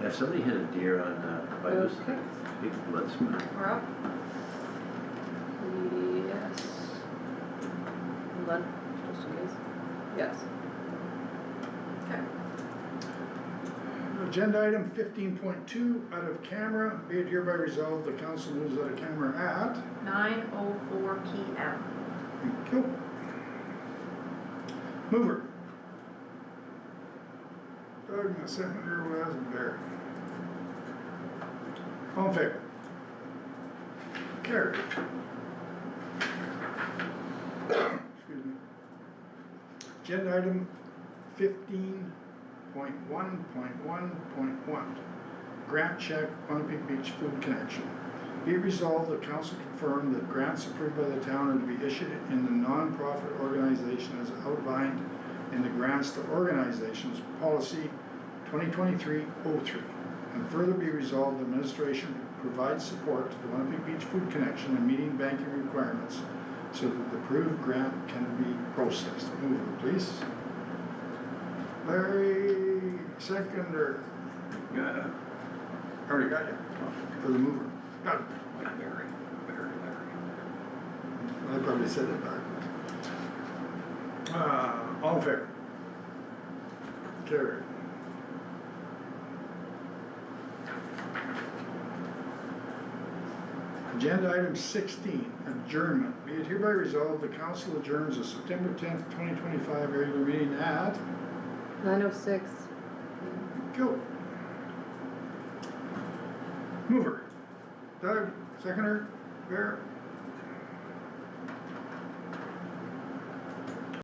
Yeah, somebody hit a deer on, by this Okay. big blood spot. We're up. Yes. Hold on, just in case. Yes. Okay. Agenda item 15.2, out of camera, be it hereby resolved, the council moves out of camera at, 9:04 PM. thank you. Mover. Doug, my seconder was Barry. All in favor? Carried. Excuse me. Agenda item 15.1.1.1. Grant check, Onapik Beach Food Connection. Be it resolved, the council confirmed that grants approved by the town are to be issued in the non-profit organization as outlined in the grants to organizations policy 2023-03. And further be resolved, the administration provides support to the Onapik Beach Food Connection in meeting banking requirements so that the approved grant can be processed. Mover, please. Larry, seconder. Yeah, Already got you. For the mover. Got it. like Larry. I probably said it back. All in favor? Carried. Agenda item 16, adjournment. Be it hereby resolved, the council adjourns the September 10th, 2025 regular meeting at 9:06. Go. Mover. Doug, seconder, Bear,